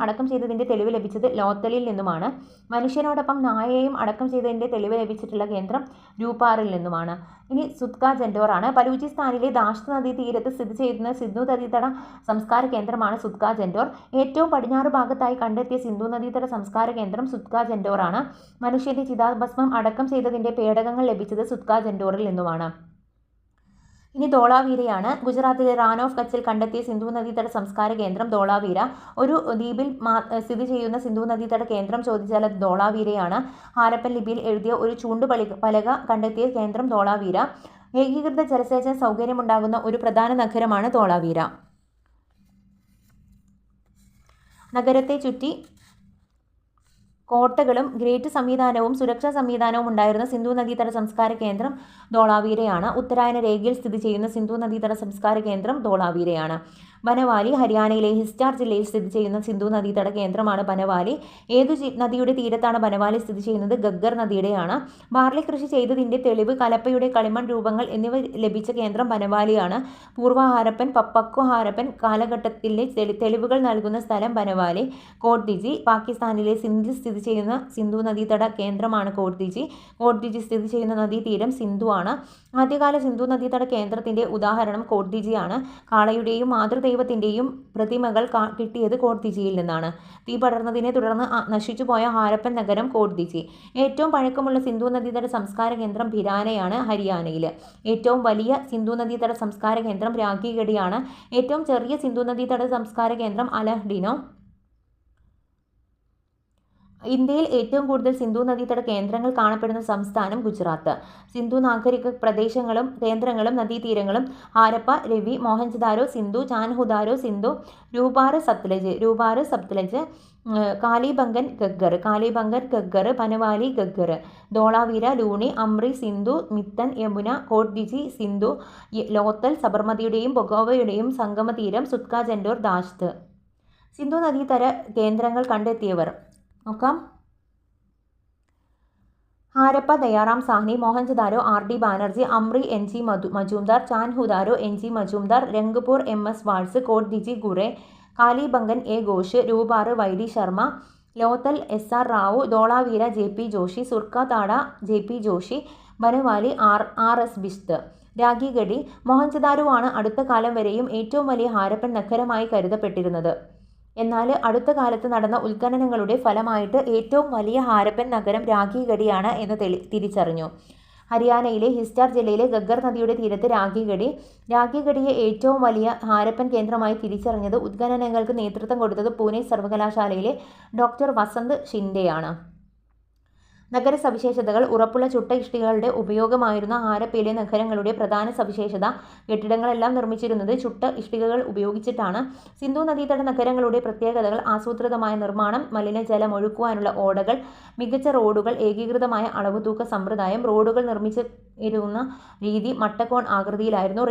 അടക്കം ചെയ്തതിൻ്റെ തെളിവ് ലഭിച്ചത് ലോത്തലിൽ നിന്നുമാണ്. മനുഷ്യനോടൊപ്പം നായയെയും അടക്കം ചെയ്തതിൻ്റെ തെളിവ് ലഭിച്ചിട്ടുള്ള കേന്ദ്രം രൂപാറിൽ നിന്നുമാണ്. ഇനി സുത്ക ജൻഡോർ ആണ്. ബലൂചിസ്ഥാനിലെ ദാഷ്ത് നദീ തീരത്ത് സ്ഥിതി ചെയ്യുന്ന സിന്ധു നദീതട സംസ്കാര കേന്ദ്രമാണ് സുത്ക ജൻഡോർ. ഏറ്റവും പടിഞ്ഞാറ് ഭാഗത്തായി കണ്ടെത്തിയ സിന്ധു നദീതട സംസ്കാര കേന്ദ്രം സുത്ക ജൻഡോർ ആണ്. മനുഷ്യന്റെ ചിതാഭസ്മം അടക്കം ചെയ്തതിൻ്റെ പേടകങ്ങൾ ലഭിച്ചത് സുത്ക ജൻഡോറിൽ നിന്നുമാണ്. ഇനി ധോളാവീരയാണ്. ഗുജറാത്തിലെ റാൻ ഓഫ് കച്ചിൽ കണ്ടെത്തിയ സിന്ധു നദീതട സംസ്കാര കേന്ദ്രം ധോളാവീര. ഒരു ദ്വീപിൽ സ്ഥിതി ചെയ്യുന്ന സിന്ധു നദീതട കേന്ദ്രം ചോദിച്ചാൽ അത് ധോളാവീരയാണ്. ഹാരപ്പൻ ലിപിയിൽ എഴുതിയ ഒരു ചൂണ്ടുപലക കണ്ടെത്തിയ കേന്ദ്രം ധോളാവീര. ഏകീകൃത ജലസേചന സൗകര്യമുണ്ടാകുന്ന ഒരു പ്രധാന നഗരമാണ് ധോളാവീര. നഗരത്തെ ചുറ്റി കോട്ടകളും ഗ്രേറ്റ് സംവിധാനവും സുരക്ഷാ സംവിധാനവും ഉണ്ടായിരുന്ന സിന്ധു നദീതട സംസ്കാര കേന്ദ്രം ധോളാവീരയാണ്. ഉത്തരായന രേഖയിൽ സ്ഥിതി ചെയ്യുന്ന സിന്ധു നദീതട സംസ്കാര കേന്ദ്രം ധോളാവീരയാണ്. ബനവാലി ഹരിയാനയിലെ ഹിസ്റ്റാർ ജില്ലയിൽ സ്ഥിതി ചെയ്യുന്ന സിന്ധു നദീതട കേന്ദ്രമാണ് ബനവാലി. ഏതു നദിയുടെ തീരത്താണ് ബനവാലി സ്ഥിതി ചെയ്യുന്നത്? ഗഗ്ഗർ നദിയുടെയാണ്. ബാർലി കൃഷി ചെയ്തതിൻ്റെ തെളിവ്, കലപ്പയുടെ കളിമൺ രൂപങ്ങൾ എന്നിവ ലഭിച്ച കേന്ദ്രം ബനവാലിയാണ്. പൂർവ്വ ഹാരപ്പൻ, പക്വ ഹാരപ്പൻ കാലഘട്ടത്തിലെ തെളിവുകൾ നൽകുന്ന സ്ഥലം ബനവാലി. കോട്ദിജി പാകിസ്ഥാനിലെ സിന്ധിൽ സ്ഥിതി ചെയ്യുന്ന സിന്ധു നദീതട കേന്ദ്രമാണ് കോട്ദിജി. കോട്ദിജി സ്ഥിതി ചെയ്യുന്ന നദീതീരം സിന്ധു ആണ്. ആദ്യകാല സിന്ധു നദീതട കേന്ദ്രത്തിന്റെ ഉദാഹരണം കോട്ദിജിയാണ്. കാളയുടെയും മാതൃദൈവത്തിന്റെയും പ്രതിമകൾ കിട്ടിയത് കോട്ദിജിയിൽ നിന്നാണ്. തീ പടർന്നതിനെ തുടർന്ന് നശിച്ചുപോയ ഹാരപ്പൻ നഗരം കോട്ദിജി. ഏറ്റവും പഴക്കമുള്ള സിന്ധു നദീതട സംസ്കാര കേന്ദ്രം ഭിരാനയാണ്, ഹരിയാനയിൽ. ഏറ്റവും വലിയ സിന്ധു നദീതട സംസ്കാര കേന്ദ്രം രാഖിഗഡിയാണ്. ഏറ്റവും ചെറിയ സിന്ധു നദീതട സംസ്കാര കേന്ദ്രം അലഹ്ഡിനോ. ഇന്ത്യയിൽ ഏറ്റവും കൂടുതൽ സിന്ധു നദീതട കേന്ദ്രങ്ങൾ കാണപ്പെടുന്ന സംസ്ഥാനം ഗുജറാത്ത്. സിന്ധു നാഗരിക പ്രദേശങ്ങളും കേന്ദ്രങ്ങളും നദീതീരങ്ങളും ഹാരപ്പ, രവി, മോഹൻജദാരോ സിന്ധു, ചാൻഹുദാരോ സിന്ധു, രൂപാറ് സത്ലജ്, കാലിബംഗൻ ഗഗ്ഗർ, പനവാലി ഗഗ്ഗർ, ധോളാവീര, ലൂണി, അമ്രി, സിന്ധു, മിത്തൻ, യമുന, കോട്ദിജി, സിന്ധു, ലോത്തൽ, സബർമതിയുടെയും ബൊഗോവയുടെയും സംഗമതീരം, സുത്ക ജൻഡോർ, ദാഷ്ത്. സിന്ധു നദീതര കേന്ദ്രങ്ങൾ കണ്ടെത്തിയവർ നോക്കാം. Harappa Dayaram Sahni, Mohenjodaro RD Banerjee, Amri NG Majumdar, Chanhudaro NG Majumdar, Rangpur MS Vats, Kotdiji Ghurye, Kalibangan A Ghosh, Rupar YD Sharma, Lothal SR Rao, Dholavira JP Joshi, Surkotada JP Joshi, ബനുവാലി RS Bisht. രാഖിഗഡി. മോഹൻജദാരോവാണ് അടുത്ത കാലം വരെയും ഏറ്റവും വലിയ ഹാരപ്പൻ നഗരമായി കരുതപ്പെട്ടിരുന്നത്. എന്നാൽ അടുത്ത കാലത്ത് നടന്ന ഉത്ഖനനങ്ങളുടെ ഫലമായിട്ട് ഏറ്റവും വലിയ ഹാരപ്പൻ നഗരം രാഖിഗഡിയാണ് എന്ന് തിരിച്ചറിഞ്ഞു. ഹരിയാനയിലെ ഹിസാർ ജില്ലയിലെ ഗഗ്ഗർ നദിയുടെ തീരത്ത് രാഖിഗഡിയെ ഏറ്റവും വലിയ ഹാരപ്പൻ കേന്ദ്രമായി തിരിച്ചറിഞ്ഞത് ഉത്ഖനനങ്ങൾക്ക് നേതൃത്വം കൊടുത്തത് പൂനെ സർവകലാശാലയിലെ ഡോക്ടർ വസന്ത് ഷിൻഡെയാണ്. നഗര സവിശേഷതകൾ. ഉറപ്പുള്ള ചുട്ട ഇഷ്ടികകളുടെ ഉപയോഗമായിരുന്ന ഹാരപ്പയിലെ നഗരങ്ങളുടെ പ്രധാന സവിശേഷത കെട്ടിടങ്ങളെല്ലാം നിർമ്മിച്ചിരുന്നത് ചുട്ട ഇഷ്ടികകൾ ഉപയോഗിച്ചിട്ടാണ്. സിന്ധു നദീതട നഗരങ്ങളുടെ പ്രത്യേകതകൾ. ആസൂത്രിതമായ നിർമ്മാണം, മലിനജലം ഒഴുക്കുവാനുള്ള ഓടകൾ, മികച്ച റോഡുകൾ, ഏകീകൃതമായ അളവുതൂക്ക സമ്പ്രദായം. റോഡുകൾ നിർമ്മിച്ചിരുന്ന രീതി മട്ടകോൺ ആകൃതിയിലായിരുന്നു.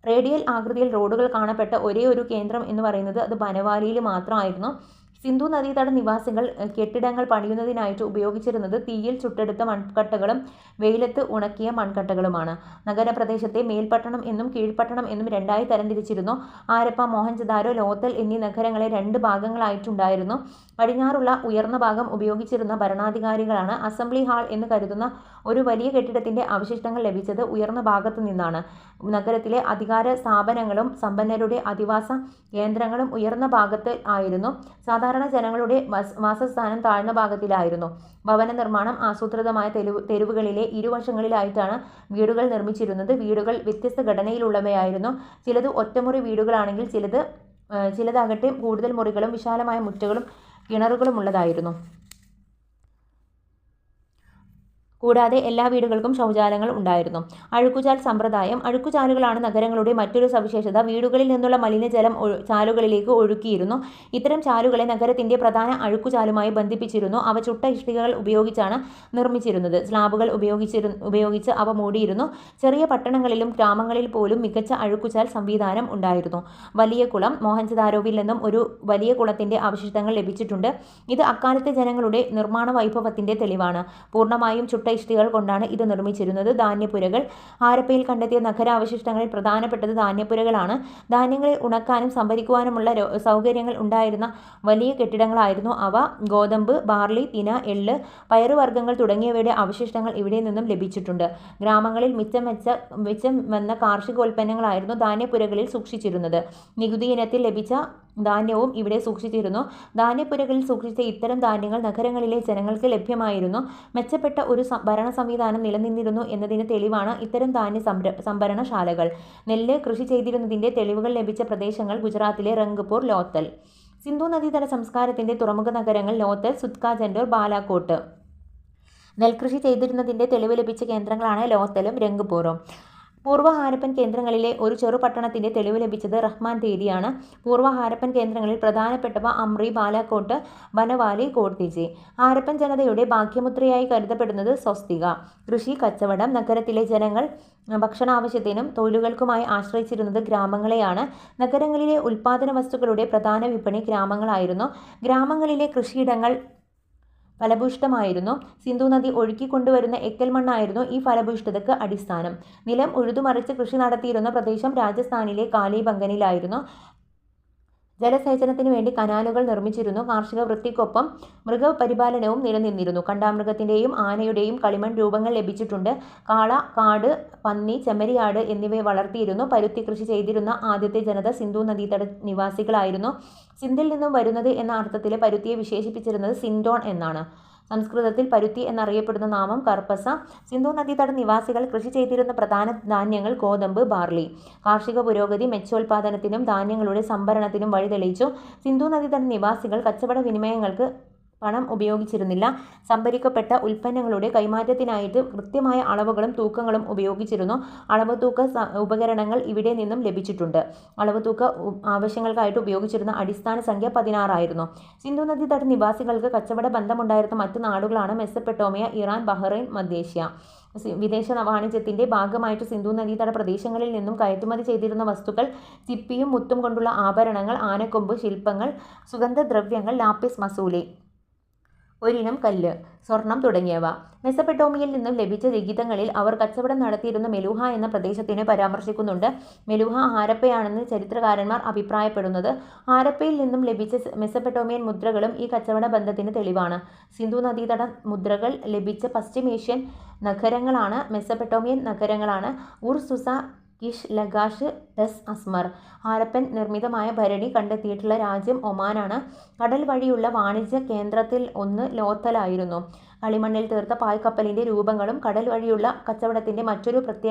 റേഡിയൽ ആകൃതിയിൽ റോഡുകൾ കാണപ്പെട്ട ഒരേ ഒരു കേന്ദ്രം എന്ന് പറയുന്നത് അത് ബനവാലിയിൽ മാത്രമായിരുന്നു. സിന്ധു നദീതട നിവാസികൾ കെട്ടിടങ്ങൾ പണിയുന്നതിനായിട്ട് ഉപയോഗിച്ചിരുന്നത് തീയിൽ ചുട്ടെടുത്ത മൺകട്ടകളും വെയിലത്ത് ഉണക്കിയ മൺകട്ടകളുമാണ്. നഗരപ്രദേശത്തെ മേൽപട്ടണം എന്നും കീഴ്പട്ടണം എന്നും രണ്ടായി തരംതിരിച്ചിരുന്നു. ഹാരപ്പ, മോഹൻജദാരോ, ലോത്തൽ എന്നീ നഗരങ്ങളെ 2 ഭാഗങ്ങളായിട്ടുണ്ടായിരുന്നു. പടിഞ്ഞാറുള്ള ഉയർന്ന ഭാഗം ഉപയോഗിച്ചിരുന്ന ഭരണാധികാരികളാണ്. അസംബ്ലി ഹാൾ എന്ന് കരുതുന്ന ഒരു വലിയ കെട്ടിടത്തിന്റെ അവശിഷ്ടങ്ങൾ ലഭിച്ചത് ഉയർന്ന ഭാഗത്തു നിന്നാണ്. നഗരത്തിലെ അധികാര സ്ഥാപനങ്ങളും സമ്പന്നരുടെ അധിവാസ കേന്ദ്രങ്ങളും ഉയർന്ന ഭാഗത്ത് ആയിരുന്നു. സാധാരണ ജനങ്ങളുടെ വാസസ്ഥാനം താഴ്ന്ന ഭാഗത്തിലായിരുന്നു. ഭവന നിർമ്മാണം. ആസൂത്രിതമായ തെരുവുകളിലെ ഇരുവശങ്ങളിലായിട്ടാണ് വീടുകൾ നിർമ്മിച്ചിരുന്നത്. വീടുകൾ വ്യത്യസ്ത ഘടനയിലുള്ളവയായിരുന്നു. ചിലത് ഒറ്റമുറി വീടുകളാണെങ്കിൽ ചിലതാകട്ടെ കൂടുതൽ മുറികളും വിശാലമായ മുറ്റങ്ങളും കിണറുകളും ഉള്ളതായിരുന്നു. കൂടാതെ എല്ലാ വീടുകൾക്കും ശൗചാലയങ്ങൾ ഉണ്ടായിരുന്നു. അഴുക്കുചാൽ സമ്പ്രദായം. അഴുക്കുചാലുകളാണ് നഗരങ്ങളുടെ മറ്റൊരു സവിശേഷത. വീടുകളിൽ നിന്നുള്ള മലിനജലം ചാലുകളിലേക്ക് ഒഴുക്കിയിരുന്നു. ഇത്തരം ചാലുകളെ നഗരത്തിന്റെ പ്രധാന അഴുക്കുചാലുമായി ബന്ധിപ്പിച്ചിരുന്നു. അവ ചുട്ട ഇഷ്ടികകൾ ഉപയോഗിച്ചാണ് നിർമ്മിച്ചിരുന്നത്. സ്ലാബുകൾ ഉപയോഗിച്ച് അവ മൂടിയിരുന്നു. ചെറിയ പട്ടണങ്ങളിലും ഗ്രാമങ്ങളിൽ പോലും മികച്ച അഴുക്കുചാൽ സംവിധാനം ഉണ്ടായിരുന്നു. വലിയ കുളം. മോഹൻജദാരോവിൽ നിന്നും ഒരു വലിയ കുളത്തിന്റെ അവശിഷ്ടങ്ങൾ ലഭിച്ചിട്ടുണ്ട്. ഇത് അക്കാലത്തെ ജനങ്ങളുടെ നിർമ്മാണ വൈഭവത്തിന്റെ തെളിവാണ്. പൂർണ്ണമായും ചുട്ട ഇഷ്ടികകൾ കൊണ്ടാണ് ഇത് നിർമ്മിച്ചിരുന്നത്. ധാന്യപ്പുരകൾ. ഹാരപ്പയിൽ കണ്ടെത്തിയ നഗരാവശിഷ്ടങ്ങളിൽ പ്രധാനപ്പെട്ടത് ധാന്യപ്പുരകളാണ്. ധാന്യങ്ങളെ ഉണക്കാനും സംഭരിക്കുവാനുമുള്ള സൗകര്യങ്ങൾ ഉണ്ടായിരുന്ന വലിയ കെട്ടിടങ്ങളായിരുന്നു അവ. ഗോതമ്പ്, ബാർലി, തിന, എള്ള്, പയറുവർഗ്ഗങ്ങൾ തുടങ്ങിയവയുടെ അവശിഷ്ടങ്ങൾ ഇവിടെ നിന്നും ലഭിച്ചിട്ടുണ്ട്. ഗ്രാമങ്ങളിൽ മിച്ചം വന്ന കാർഷികോൽപ്പന്നങ്ങളായിരുന്നു ധാന്യപ്പുരകളിൽ സൂക്ഷിച്ചിരുന്നത്. നികുതി ഇനത്തിൽ ലഭിച്ച ധാന്യവും ഇവിടെ സൂക്ഷിച്ചിരുന്നു. ധാന്യപ്പുരകളിൽ സൂക്ഷിച്ച ഇത്തരം ധാന്യങ്ങൾ നഗരങ്ങളിലെ ജനങ്ങൾക്ക് ലഭ്യമായിരുന്നു. മെച്ചപ്പെട്ട ഒരു ഭരണ സംവിധാനം നിലനിന്നിരുന്നു എന്നതിന് തെളിവാണ് ഇത്തരം ധാന്യ സംഭരണശാലകൾ. നെല്ല് കൃഷി ചെയ്തിരുന്നതിന്റെ തെളിവുകൾ ലഭിച്ച പ്രദേശങ്ങൾ ഗുജറാത്തിലെ രംഗ്പൂർ, ലോത്തൽ. സിന്ധു നദീതട സംസ്കാരത്തിന്റെ തുറമുഖ നഗരങ്ങൾ ലോത്തൽ, സുത്ക ജൻഡോർ, ബാലാകോട്ട്. നെൽകൃഷി ചെയ്തിരുന്നതിന്റെ തെളിവ് ലഭിച്ച കേന്ദ്രങ്ങളാണ് ലോത്തലും രംഗ്പൂറും. പൂർവ്വ ഹാരപ്പൻ കേന്ദ്രങ്ങളിലെ ഒരു ചെറുപട്ടണത്തിന്റെ തെളിവ് ലഭിച്ചത് റഹ്മാൻ തേരിയാണ്. പൂർവ്വ ഹാരപ്പൻ കേന്ദ്രങ്ങളിൽ പ്രധാനപ്പെട്ടവ അമ്രി, ബാലാകോട്ട്, ബനവാലി, കോട്ദിജി. ഹാരപ്പൻ ജനതയുടെ ഭാഗ്യമുദ്രയായി കരുതപ്പെടുന്നത് സ്വസ്തിക. കൃഷി, കച്ചവടം. നഗരത്തിലെ ജനങ്ങൾ ഭക്ഷണാവശ്യത്തിനും തൊഴിലുകൾക്കുമായി ആശ്രയിച്ചിരുന്നത് ഗ്രാമങ്ങളെയാണ്. നഗരങ്ങളിലെ ഉൽപ്പാദന വസ്തുക്കളുടെ പ്രധാന വിപണി ഗ്രാമങ്ങളായിരുന്നു. ഗ്രാമങ്ങളിലെ കൃഷിയിടങ്ങൾ ഫലഭൂയിഷ്ഠമായിരുന്നു. സിന്ധു നദി ഒഴുക്കിക്കൊണ്ടുവരുന്ന എക്കൽ മണ്ണായിരുന്നു ഈ ഫലഭൂയിഷ്ഠതയ്ക്ക് അടിസ്ഥാനം. നിലം ഉഴുതുമറിച്ച് കൃഷി നടത്തിയിരുന്ന പ്രദേശം രാജസ്ഥാനിലെ കാലിബംഗനിലായിരുന്നു. ജലസേചനത്തിന് വേണ്ടി കനാലുകൾ നിർമ്മിച്ചിരുന്നു. കാർഷിക വൃത്തിക്കൊപ്പം മൃഗപരിപാലനവും നിലനിന്നിരുന്നു. കണ്ടാമൃഗത്തിൻ്റെയും ആനയുടെയും കളിമൺ രൂപങ്ങൾ ലഭിച്ചിട്ടുണ്ട്. കാള, കാട്, പന്നി, ചെമ്മരിയാട് എന്നിവയെ വളർത്തിയിരുന്നു. പരുത്തി കൃഷി ചെയ്തിരുന്ന ആദ്യത്തെ ജനത സിന്ധു നദീതട നിവാസികളായിരുന്നു. സിന്ധിൽ നിന്നും വരുന്നത് എന്ന അർത്ഥത്തിൽ പരുത്തിയെ വിശേഷിപ്പിച്ചിരുന്നത് സിൻഡോൺ എന്നാണ്. സംസ്കൃതത്തിൽ പരുത്തി എന്നറിയപ്പെടുന്ന നാമം കർപ്പസ. സിന്ധു നദീതട നിവാസികൾ കൃഷി ചെയ്തിരുന്ന പ്രധാന ധാന്യങ്ങൾ ഗോതമ്പ്, ബാർലി. കാർഷിക പുരോഗതി മെച്ചോൽപാദനത്തിനും ധാന്യങ്ങളുടെ സംഭരണത്തിനും വഴിതെളിയിച്ചു. സിന്ധു നദീതട നിവാസികൾ കച്ചവട വിനിമയങ്ങൾക്ക് പണം ഉപയോഗിച്ചിരുന്നില്ല. സംഭരിക്കപ്പെട്ട ഉൽപ്പന്നങ്ങളുടെ കൈമാറ്റത്തിനായിട്ട് കൃത്യമായ അളവുകളും തൂക്കങ്ങളും ഉപയോഗിച്ചിരുന്നു. അളവ് തൂക്ക ഉപകരണങ്ങൾ ഇവിടെ നിന്നും ലഭിച്ചിട്ടുണ്ട്. അളവ് തൂക്ക ആവശ്യങ്ങൾക്കായിട്ട് ഉപയോഗിച്ചിരുന്ന അടിസ്ഥാന സംഖ്യ 16 ആയിരുന്നു. സിന്ധു നദീതട നിവാസികൾക്ക് കച്ചവട ബന്ധമുണ്ടായിരുന്ന മറ്റു നാടുകളാണ് മെസ്സപ്പൊട്ടേമിയ, ഇറാൻ, ബഹ്റൈൻ, മധ്യേഷ്യ. വിദേശ വാണിജ്യത്തിന്റെ ഭാഗമായിട്ട് സിന്ധു നദീതട പ്രദേശങ്ങളിൽ നിന്നും കയറ്റുമതി ചെയ്തിരുന്ന വസ്തുക്കൾ ചിപ്പിയും മുത്തും കൊണ്ടുള്ള ആഭരണങ്ങൾ, ആനക്കൊമ്പ്, ശില്പങ്ങൾ, സുഗന്ധദ്രവ്യങ്ങൾ, ലാപ്പിസ് മസൂലി, ഒരിനം കല്ല്, സ്വർണം തുടങ്ങിയവ. മെസ്സപ്പൊട്ടേമിയയിൽ നിന്നും ലഭിച്ച ലിഖിതങ്ങളിൽ അവർ കച്ചവടം നടത്തിയിരുന്ന മെലൂഹ എന്ന പ്രദേശത്തിനെ പരാമർശിക്കുന്നുണ്ട്. മെലൂഹ ഹാരപ്പയാണെന്ന് ചരിത്രകാരന്മാർ അഭിപ്രായപ്പെടുന്നത്. ഹാരപ്പയിൽ നിന്നും ലഭിച്ച മെസ്സപ്പൊട്ടേമിയൻ മുദ്രകളും ഈ കച്ചവട ബന്ധത്തിന് തെളിവാണ്. സിന്ധു നദീതട മുദ്രകൾ ലഭിച്ച പശ്ചിമേഷ്യൻ നഗരങ്ങളാണ് മെസ്സപ്പൊട്ടേമിയൻ നഗരങ്ങളാണ് ഉർ, സുസ, കിഷ്, ലഗാഷ്, ടെസ്, അസ്മർ. ഹാരപ്പൻ നിർമ്മിതമായ ഭരണി കണ്ടെത്തിയിട്ടുള്ള രാജ്യം ഒമാനാണ്. കടൽ വഴിയുള്ള വാണിജ്യ കേന്ദ്രത്തിൽ ഒന്ന് ലോത്തലായിരുന്നു. കളിമണ്ണിൽ തീർത്ത പായ്ക്കപ്പലിൻ്റെ രൂപങ്ങളും കടൽ വഴിയുള്ള കച്ചവടത്തിൻ്റെ മറ്റൊരു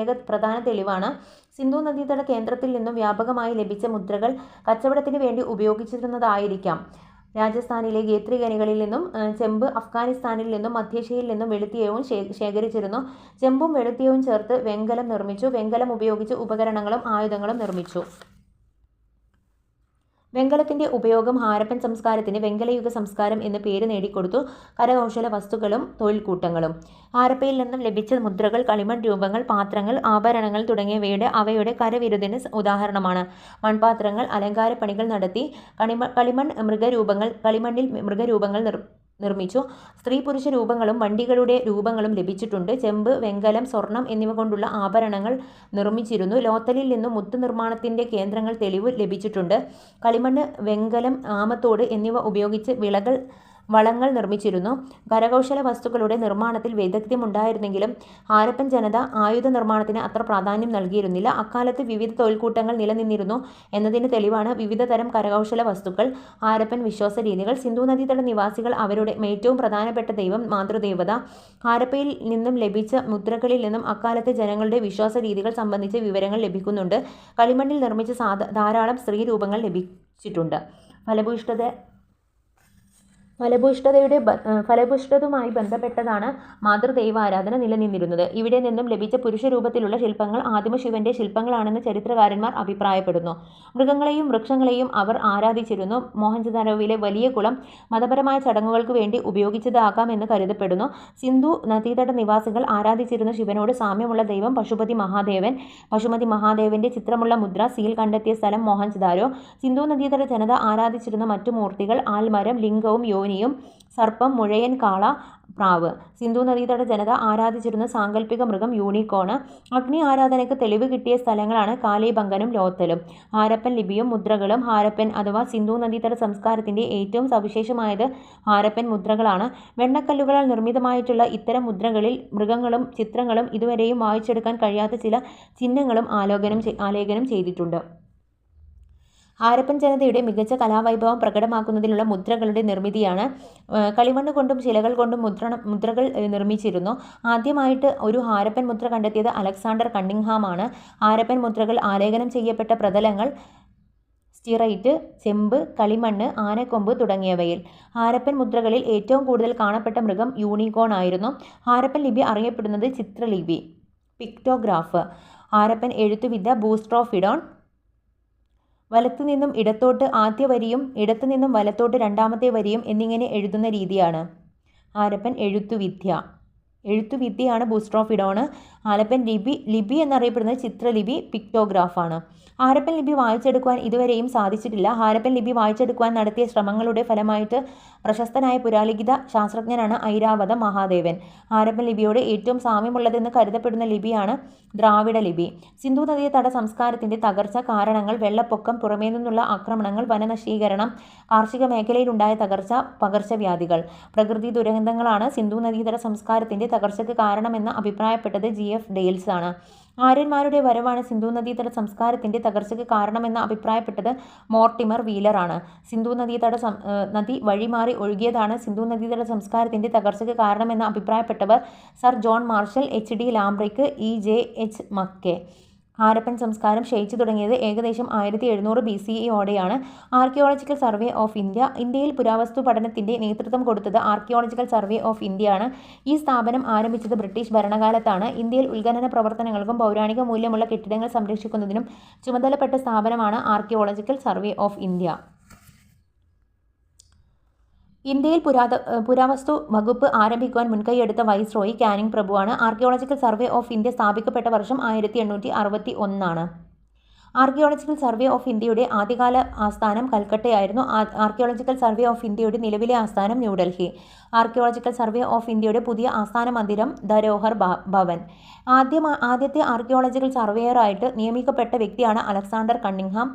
പ്രധാന തെളിവാണ്. സിന്ധു നദീതട കേന്ദ്രത്തിൽ നിന്നും വ്യാപകമായി ലഭിച്ച മുദ്രകൾ കച്ചവടത്തിന് വേണ്ടി ഉപയോഗിച്ചിരുന്നതായിരിക്കാം. രാജസ്ഥാനിലെ ഖേത്രി ഖനികളിൽ നിന്നും ചെമ്പ്, അഫ്ഗാനിസ്ഥാനിൽ നിന്നും മധ്യേഷ്യയിൽ നിന്നും വെളുത്തീയവും ശേഖരിച്ചിരുന്നു. ചെമ്പും വെളുത്തീയവും ചേർത്ത് വെങ്കലം നിർമ്മിച്ചു. വെങ്കലം ഉപയോഗിച്ച് ഉപകരണങ്ങളും ആയുധങ്ങളും നിർമ്മിച്ചു. വെങ്കലത്തിൻ്റെ ഉപയോഗം ഹാരപ്പൻ സംസ്കാരത്തിന് വെങ്കലയുഗ സംസ്കാരം എന്ന് പേര് നേടിക്കൊടുത്തു. കരകൗശല വസ്തുക്കളും തൊഴിൽക്കൂട്ടങ്ങളും. ഹാരപ്പയിൽ നിന്നും ലഭിച്ച മുദ്രകൾ കളിമൺ രൂപങ്ങൾ, പാത്രങ്ങൾ, ആഭരണങ്ങൾ തുടങ്ങിയവയുടെ അവയുടെ കരവിരുതിന് ഉദാഹരണമാണ്. മൺപാത്രങ്ങൾ അലങ്കാരപ്പണികൾ നടത്തി. കളിമണ്ണിൽ മൃഗരൂപങ്ങൾ നിർമ്മിച്ചു. സ്ത്രീ പുരുഷ രൂപങ്ങളും വണ്ടികളുടെ രൂപങ്ങളും ലഭിച്ചിട്ടുണ്ട്. ചെമ്പ്, വെങ്കലം, സ്വർണം എന്നിവ കൊണ്ടുള്ള ആഭരണങ്ങൾ നിർമ്മിച്ചിരുന്നു. ലോത്തലിൽ നിന്നും മുത്തു നിർമ്മാണത്തിൻ്റെ കേന്ദ്രങ്ങൾ തെളിവ് ലഭിച്ചിട്ടുണ്ട്. കളിമണ്ണ്, വെങ്കലം, ആമത്തോട് എന്നിവ ഉപയോഗിച്ച് വളങ്ങൾ നിർമ്മിച്ചിരുന്നു. കരകൗശല വസ്തുക്കളുടെ നിർമ്മാണത്തിൽ വൈദഗ്ധ്യമുണ്ടായിരുന്നെങ്കിലും ഹാരപ്പൻ ജനത ആയുധ നിർമ്മാണത്തിന് അത്ര പ്രാധാന്യം നൽകിയിരുന്നില്ല. അക്കാലത്ത് വിവിധ തൊഴിൽക്കൂട്ടങ്ങൾ നിലനിന്നിരുന്നു എന്നതിന് തെളിവാണ് വിവിധ തരം കരകൗശല വസ്തുക്കൾ. ഹാരപ്പൻ വിശ്വാസ രീതികൾ. സിന്ധു നദീതട നിവാസികൾ അവരുടെ ഏറ്റവും പ്രധാനപ്പെട്ട ദൈവം, മാതൃദേവത. ഹാരപ്പയിൽ നിന്നും ലഭിച്ച മുദ്രകളിൽ നിന്നും അക്കാലത്തെ ജനങ്ങളുടെ വിശ്വാസ രീതികൾ സംബന്ധിച്ച വിവരങ്ങൾ ലഭിക്കുന്നുണ്ട്. കളിമണ്ണിൽ നിർമ്മിച്ച ധാരാളം സ്ത്രീ രൂപങ്ങൾ ലഭിച്ചിട്ടുണ്ട്. ഫലഭൂയിഷ്ഠതയുമായി ബന്ധപ്പെട്ടതാണ് മാതൃദൈവാരാധന നിലനിന്നിരുന്നത്. ഇവിടെ നിന്നും ലഭിച്ച പുരുഷരൂപത്തിലുള്ള ശില്പങ്ങൾ ആദിമ ശിവന്റെ ശില്പങ്ങളാണെന്ന് ചരിത്രകാരന്മാർ അഭിപ്രായപ്പെടുന്നു. മൃഗങ്ങളെയും വൃക്ഷങ്ങളെയും അവർ ആരാധിച്ചിരുന്നു. മോഹൻജദാരോവിലെ വലിയ കുളം മതപരമായ ചടങ്ങുകൾക്ക് വേണ്ടി ഉപയോഗിച്ചതാകാമെന്ന് കരുതപ്പെടുന്നു. സിന്ധു നദീതട നിവാസികൾ ആരാധിച്ചിരുന്ന ശിവനോട് സാമ്യമുള്ള ദൈവം പശുപതി മഹാദേവൻ. പശുപതി മഹാദേവന്റെ ചിത്രമുള്ള മുദ്ര സീൽ കണ്ടെത്തിയ സ്ഥലം മോഹൻജദാരോ. സിന്ധു നദീതട ജനത ആരാധിച്ചിരുന്ന മറ്റു മൂർത്തികൾ ആൽമരം, ലിംഗവും യോനിയും, സർപ്പം, മുഴയൻ, കാള, പ്രാവ്. സിന്ധു നദീതട ജനത ആരാധിച്ചിരുന്ന സാങ്കല്പിക മൃഗം യൂണിക്കോണ്. അഗ്നി ആരാധനയ്ക്ക് തെളിവ് കിട്ടിയ സ്ഥലങ്ങളാണ് കാലിബംഗനും ലോത്തലും. ഹാരപ്പൻ ലിപിയും മുദ്രകളും. ഹാരപ്പൻ അഥവാ സിന്ധു നദീതട സംസ്കാരത്തിൻ്റെ ഏറ്റവും സവിശേഷമായത് ഹാരപ്പൻ മുദ്രകളാണ്. വെണ്ണക്കല്ലുകളാൽ നിർമ്മിതമായിട്ടുള്ള ഇത്തരം മുദ്രകളിൽ മൃഗങ്ങളും ചിത്രങ്ങളും ഇതുവരെയും വായിച്ചെടുക്കാൻ കഴിയാത്ത ചില ചിഹ്നങ്ങളും ആലേഖനം ചെയ്തിട്ടുണ്ട്. ഹാരപ്പൻ ജനതയുടെ മികച്ച കലാവൈഭവം പ്രകടമാക്കുന്നതിനുള്ള മുദ്രകളുടെ നിർമ്മിതിയാണ്. കളിമണ്ണ് കൊണ്ടും ശിലകൾ കൊണ്ടും മുദ്രകൾ നിർമ്മിച്ചിരുന്നു. ആദ്യമായിട്ട് ഒരു ഹാരപ്പൻ മുദ്ര കണ്ടെത്തിയത് അലക്സാണ്ടർ കണ്ണിങ്ഹാം ആണ്. ഹാരപ്പൻ മുദ്രകൾ ആലേഖനം ചെയ്യപ്പെട്ട പ്രതലങ്ങൾ സ്റ്റിറൈറ്റ്, ചെമ്പ്, കളിമണ്ണ്, ആനക്കൊമ്പ് തുടങ്ങിയവയിൽ. ഹാരപ്പൻ മുദ്രകളിൽ ഏറ്റവും കൂടുതൽ കാണപ്പെട്ട മൃഗം യൂണിക്കോൺ ആയിരുന്നു. ഹാരപ്പൻ ലിപി അറിയപ്പെടുന്നത് ചിത്രലിപി, പിക്ടോഗ്രാഫ്. ഹാരപ്പൻ എഴുത്തുവിദ്യ ബൂസ്ട്രോഫിഡോൺ. വലത്തുനിന്നും ഇടത്തോട്ട് ആദ്യ വരിയും ഇടത്തുനിന്നും വലത്തോട്ട് രണ്ടാമത്തെ വരിയും എന്നിങ്ങനെ എഴുതുന്ന രീതിയാണ് ഹാരപ്പൻ എഴുത്തുവിദ്യയാണ് ബൂസ്ട്രോഫിഡോണ്. ഹാരപ്പൻ ലിപി എന്നറിയപ്പെടുന്നത് ചിത്രലിപി, പിക്ടോഗ്രാഫാണ്. ഹാരപ്പൻ ലിപി വായിച്ചെടുക്കുവാൻ ഇതുവരെയും സാധിച്ചിട്ടില്ല. ഹാരപ്പൻ ലിപി വായിച്ചെടുക്കുവാൻ നടത്തിയ ശ്രമങ്ങളുടെ ഫലമായിട്ട് പ്രശസ്തനായ പുരാലിഖിത ശാസ്ത്രജ്ഞനാണ് ഐരാവത മഹാദേവൻ. ഹാരപ്പൻ ലിപിയോട് ഏറ്റവും സാമ്യമുള്ളതെന്ന് കരുതപ്പെടുന്ന ലിപിയാണ് ദ്രാവിഡ ലിപി. സിന്ധു നദീതട സംസ്കാരത്തിൻ്റെ തകർച്ച കാരണങ്ങൾ: വെള്ളപ്പൊക്കം, പുറമേ നിന്നുള്ള ആക്രമണങ്ങൾ, വനനശീകരണം, കാർഷിക മേഖലയിലുണ്ടായ തകർച്ച, പകർച്ചവ്യാധികൾ. പ്രകൃതി ദുരന്തങ്ങളാണ് സിന്ധു നദീതട സംസ്കാരത്തിൻ്റെ തകർച്ചയ്ക്ക് കാരണമെന്ന് അഭിപ്രായപ്പെട്ടത് G.F. ഡെയിൽസ് ആണ്. ആര്യന്മാരുടെ വരവാണ് സിന്ധു നദീതട സംസ്കാരത്തിൻ്റെ തകർച്ചയ്ക്ക് കാരണമെന്ന് അഭിപ്രായപ്പെട്ടത് മോർട്ടിമർ വീലർ ആണ്. സിന്ധു നദി വഴിമാറി ഒഴുകിയതാണ് സിന്ധു നദീതട സംസ്കാരത്തിൻ്റെ തകർച്ചയ്ക്ക് കാരണമെന്ന് അഭിപ്രായപ്പെട്ടവർ sir John Marshall, H.D. Lambrick, E.J.H. Mackay. Harappan സംസ്കാരം ക്ഷയിച്ചു തുടങ്ങിയത് ഏകദേശം 1700 BCE-ഓടെയാണ്. Archaeological survey of India. ഇന്ത്യയിൽ പുരാവസ്തു പഠനത്തിന്റെ നേതൃത്വം കൊടുത്തത് ആർക്കിയോളജിക്കൽ സർവേ ഓഫ് ഇന്ത്യയാണ്. ഈ സ്ഥാപനം ആരംഭിച്ചത് ബ്രിട്ടീഷ് ഭരണകാലത്താണ്. ഇന്ത്യയിൽ ഉത്ഖനന പ്രവർത്തനങ്ങൾക്കും പൗരാണിക മൂല്യമുള്ള കെട്ടിടങ്ങൾ സംരക്ഷിക്കുന്നതിനും ചുമതലപ്പെട്ട സ്ഥാപനമാണ് ആർക്കിയോളജിക്കൽ സർവേ ഓഫ് ഇന്ത്യ. ഇന്ത്യയിൽ പുരാവസ്തു വകുപ്പ് ആരംഭിക്കുവാൻ മുൻകൈയെടുത്ത വൈസ്രോയി കാനിങ് പ്രഭുവാണ്. ആർക്കിയോളജിക്കൽ സർവേ ഓഫ് ഇന്ത്യ സ്ഥാപിക്കപ്പെട്ട വർഷം 1861. ആർക്കിയോളജിക്കൽ സർവേ ഓഫ് ഇന്ത്യയുടെ ആദ്യകാല ആസ്ഥാനം കൽക്കട്ടയായിരുന്നു. ആർക്കിയോളജിക്കൽ സർവേ ഓഫ് ഇന്ത്യയുടെ നിലവിലെ ആസ്ഥാനം ന്യൂഡൽഹി. ആർക്കിയോളജിക്കൽ സർവേ ഓഫ് ഇന്ത്യയുടെ പുതിയ ആസ്ഥാന മന്ദിരം ധരോഹർ ഭവൻ. ആദ്യത്തെ ആർക്കിയോളജിക്കൽ സർവേയറായിട്ട് നിയമിക്കപ്പെട്ട വ്യക്തിയാണ് Alexander Cunningham.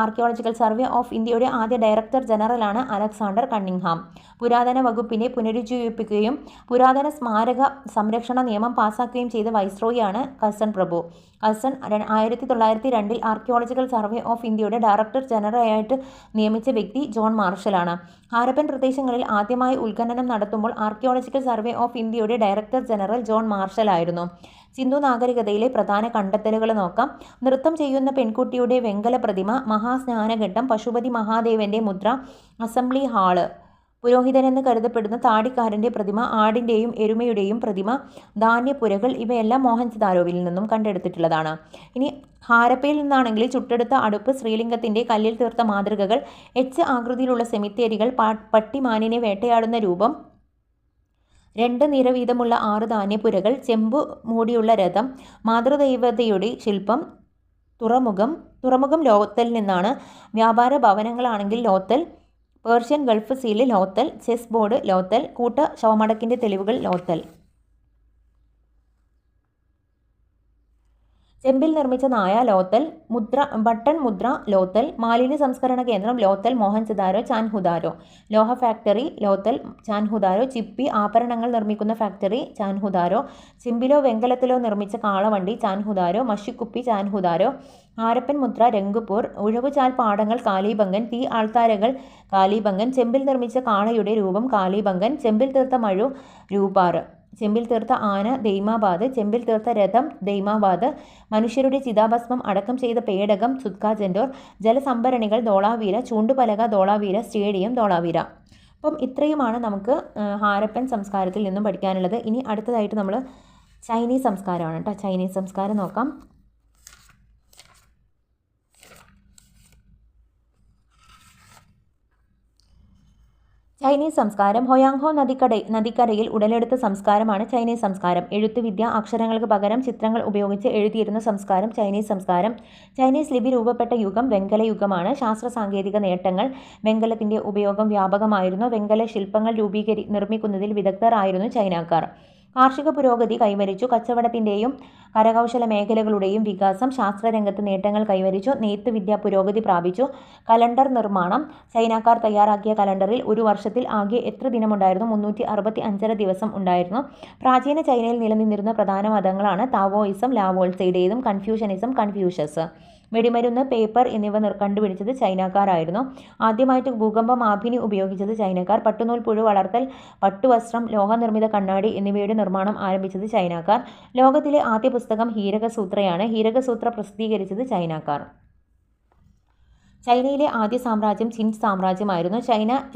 Archaeological survey of ഇന്ത്യയുടെ ആദ്യ ഡയറക്ടർ ജനറലാണ് അലക്സാണ്ടർ കണ്ണിങ്ഹാം. പുരാതന വകുപ്പിനെ പുനരുജ്ജീവിപ്പിക്കുകയും പുരാതന സ്മാരക സംരക്ഷണ നിയമം പാസാക്കുകയും ചെയ്ത വൈസ്രോയിയാണ് കഴ്സൺ പ്രഭു. കഴ്സൺ 1902 ആർക്കിയോളജിക്കൽ സർവേ ഓഫ് ഇന്ത്യയുടെ ഡയറക്ടർ ജനറലായിട്ട് നിയമിച്ച വ്യക്തി ജോൺ മാർഷലാണ്. ഹാരപ്പൻ പ്രദേശങ്ങളിൽ ആദ്യമായി ഉത്ഖനനം നടത്തുമ്പോൾ ആർക്കിയോളജിക്കൽ സർവേ ഓഫ് ഇന്ത്യയുടെ ഡയറക്ടർ ജനറൽ ജോൺ മാർഷൽ ആയിരുന്നു. സിന്ധു നാഗരികതയിലെ പ്രധാന കണ്ടെത്തലുകൾ നോക്കാം. നൃത്തം ചെയ്യുന്ന പെൺകുട്ടിയുടെ വെങ്കല പ്രതിമ, മഹാസ്നാനഘട്ടം, പശുപതി മഹാദേവന്റെ മുദ്ര, അസംബ്ലി ഹാള്, പുരോഹിതനെന്ന് കരുതപ്പെടുന്ന താടിക്കാരൻ്റെ പ്രതിമ, ആടിൻ്റെയും എരുമയുടെയും പ്രതിമ, ധാന്യപ്പുരകൾ ഇവയെല്ലാം മോഹൻജദാരോവിൽ നിന്നും കണ്ടെടുത്തിട്ടുള്ളതാണ്. ഇനി ഹാരപ്പയിൽ നിന്നാണെങ്കിൽ ചുട്ടെടുത്ത അടുപ്പ്, ശ്രീലിംഗത്തിൻ്റെ കല്ലിൽ തീർത്ത മാതൃകകൾ, എച്ച് ആകൃതിയിലുള്ള സെമിത്തേരികൾ, പട്ടിമാനിനെ വേട്ടയാടുന്ന രൂപം, 2 നിര വീതമുള്ള 6 ധാന്യപ്പുരകൾ, ചെമ്പു മൂടിയുള്ള രഥം, മാതൃദൈവതയുടെ ശില്പം, തുറമുഖം ലോത്തൽ നിന്നാണ്. വ്യാപാര ഭവനങ്ങളാണെങ്കിൽ Lothal, Persian Gulf seal Lothal, chess board Lothal, കൂട്ട ശവമടക്കിൻ്റെ തെളിവുകൾ ലോത്തൽ. ചെമ്പിൽ നിർമ്മിച്ച നായ ലോത്തൽ, ബട്ടൺ മുദ്ര ലോത്തൽ, മാലിന്യ സംസ്കരണ കേന്ദ്രം ലോത്തൽ, മോഹൻജദാരോ, ചാൻഹുദാരോ, ലോഹ ഫാക്ടറി ലോത്തൽ, ചാൻഹുദാരോ, ചിപ്പി ആഭരണങ്ങൾ നിർമ്മിക്കുന്ന ഫാക്ടറി ചാൻഹുദാരോ, ചെമ്പിലോ വെങ്കലത്തിലോ നിർമ്മിച്ച കാളവണ്ടി ചാൻഹുദാരോ, മഷിക്കുപ്പി ചാൻഹുദാരോ, ഹാരപ്പൻ മുദ്ര രംഗ്പൂർ, ഉഴവുചാൽ പാടങ്ങൾ കാലീബംഗൻ, തീ ആൾത്താരകൾ കാലീബംഗൻ, ചെമ്പിൽ നിർമ്മിച്ച കാളയുടെ രൂപം കാലീബംഗൻ, ചെമ്പിൽ തീർത്ത മഴു രൂപാർ, ചെമ്പിൽ തീർത്ത ആന ദൈമാബാദ്, ചെമ്പിൽ തീർത്ത രഥം ദൈമാബാദ്, മനുഷ്യരുടെ ചിതാഭസ്മം അടക്കം ചെയ്ത പേടകം സുത്കാജൻഡോർ, ജലസംഭരണികൾ ധോളാവീര, ചൂണ്ടുപലക ധോളാവീര, സ്റ്റേഡിയം ധോളാവീര. അപ്പം ഇത്രയുമാണ് നമുക്ക് ഹാരപ്പൻ സംസ്കാരത്തിൽ നിന്നും പഠിക്കാനുള്ളത്. ഇനി അടുത്തതായിട്ട് നമ്മൾ ചൈനീസ് സംസ്കാരമാണ് കേട്ടോ. ചൈനീസ് സംസ്കാരം നോക്കാം. ചൈനീസ് സംസ്കാരം ഹൊയാങ്ഹോ നദിക്കരയിൽ ഉടലെടുത്ത സംസ്കാരമാണ് ചൈനീസ് സംസ്കാരം. എഴുത്തുവിദ്യ, അക്ഷരങ്ങൾക്ക് പകരം ചിത്രങ്ങൾ ഉപയോഗിച്ച് എഴുതിയിരുന്ന സംസ്കാരം ചൈനീസ് സംസ്കാരം. ചൈനീസ് ലിപി രൂപപ്പെട്ട യുഗം വെങ്കല യുഗമാണ്. ശാസ്ത്ര സാങ്കേതിക നേട്ടങ്ങൾ. വെങ്കലത്തിൻ്റെ ഉപയോഗം വ്യാപകമായിരുന്നു. വെങ്കല ശില്പങ്ങൾ നിർമ്മിക്കുന്നതിൽ വിദഗ്ധരായിരുന്നു ചൈനക്കാർ. കാർഷിക പുരോഗതി കൈവരിച്ചു. കച്ചവടത്തിൻ്റെയും കരകൗശല മേഖലകളുടെയും വികാസം. ശാസ്ത്രരംഗത്ത് നേട്ടങ്ങൾ കൈവരിച്ചു. നെയ്ത്ത് വിദ്യ പുരോഗതി പ്രാപിച്ചു. കലണ്ടർ നിർമ്മാണം. ചൈനക്കാർ തയ്യാറാക്കിയ കലണ്ടറിൽ ഒരു വർഷത്തിൽ ആകെ എത്ര ദിനമുണ്ടായിരുന്നു? 365 ദിവസം ഉണ്ടായിരുന്നു. പ്രാചീന ചൈനയിൽ നിലനിന്നിരുന്ന പ്രധാന മതങ്ങളാണ് താവോയിസം, ലാവോൾസയുടേതും, കൺഫ്യൂഷനിസം, കൺഫ്യൂഷ്യസ്. വെടിമരുന്ന്, പേപ്പർ എന്നിവ കണ്ടുപിടിച്ചത് ചൈനക്കാരായിരുന്നു. ആദ്യമായിട്ട് ഭൂകമ്പമാപിനി ഉപയോഗിച്ചത് ചൈനക്കാർ. പട്ടുനൂൽ പുഴു വളർത്തൽ, പട്ടുവസ്ത്രം, ലോഹനിർമ്മിത കണ്ണാടി എന്നിവയുടെ നിർമ്മാണം ആരംഭിച്ചത് ചൈനക്കാർ. ലോകത്തിലെ ആദ്യ പുസ്തകം ഹീരകസൂത്രയാണ്. ഹീരകസൂത്ര പ്രസിദ്ധീകരിച്ചത് ചൈനക്കാർ. ചൈനയിലെ ആദ്യ സാമ്രാജ്യം ചിൻ സാമ്രാജ്യമായിരുന്നു.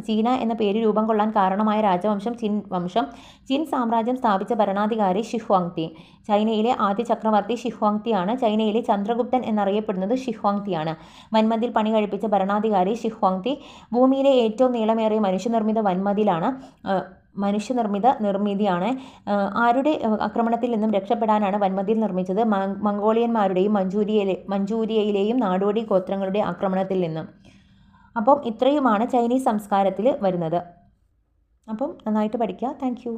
ചീന എന്ന പേര് രൂപം കൊള്ളാൻ കാരണമായ രാജവംശം ചിൻ വംശം. ചിൻ സാമ്രാജ്യം സ്ഥാപിച്ച ഭരണാധികാരി ഷിഹ്വാങ്തി. ചൈനയിലെ ആദ്യ ചക്രവർത്തി ഷിഹ്വാങ്തിയാണ്. ചൈനയിലെ ചന്ദ്രഗുപ്തൻ എന്നറിയപ്പെടുന്നത് ഷിഹ്വാങ്തിയാണ്. വൻമതിൽ പണി കഴിപ്പിച്ച ഭരണാധികാരി ഷിഹ്വാങ്തി. ഭൂമിയിലെ ഏറ്റവും നീളമേറിയ മനുഷ്യനിർമ്മിത വൻമതിലാണ് നിർമ്മിതിയാണ്. ആരുടെ ആക്രമണത്തിൽ നിന്നും രക്ഷപ്പെടാനാണ് വൻമതിൽ നിർമ്മിച്ചത്? മംഗോളിയന്മാരുടെയും മഞ്ചൂരിയയിലെയും നാടോടി ഗോത്രങ്ങളുടെ ആക്രമണത്തിൽ നിന്നും. അപ്പം ഇത്രയുമാണ് ചൈനീസ് സംസ്കാരത്തിൽ വരുന്നത്. അപ്പം നന്നായിട്ട് പഠിക്കുക. Thank you.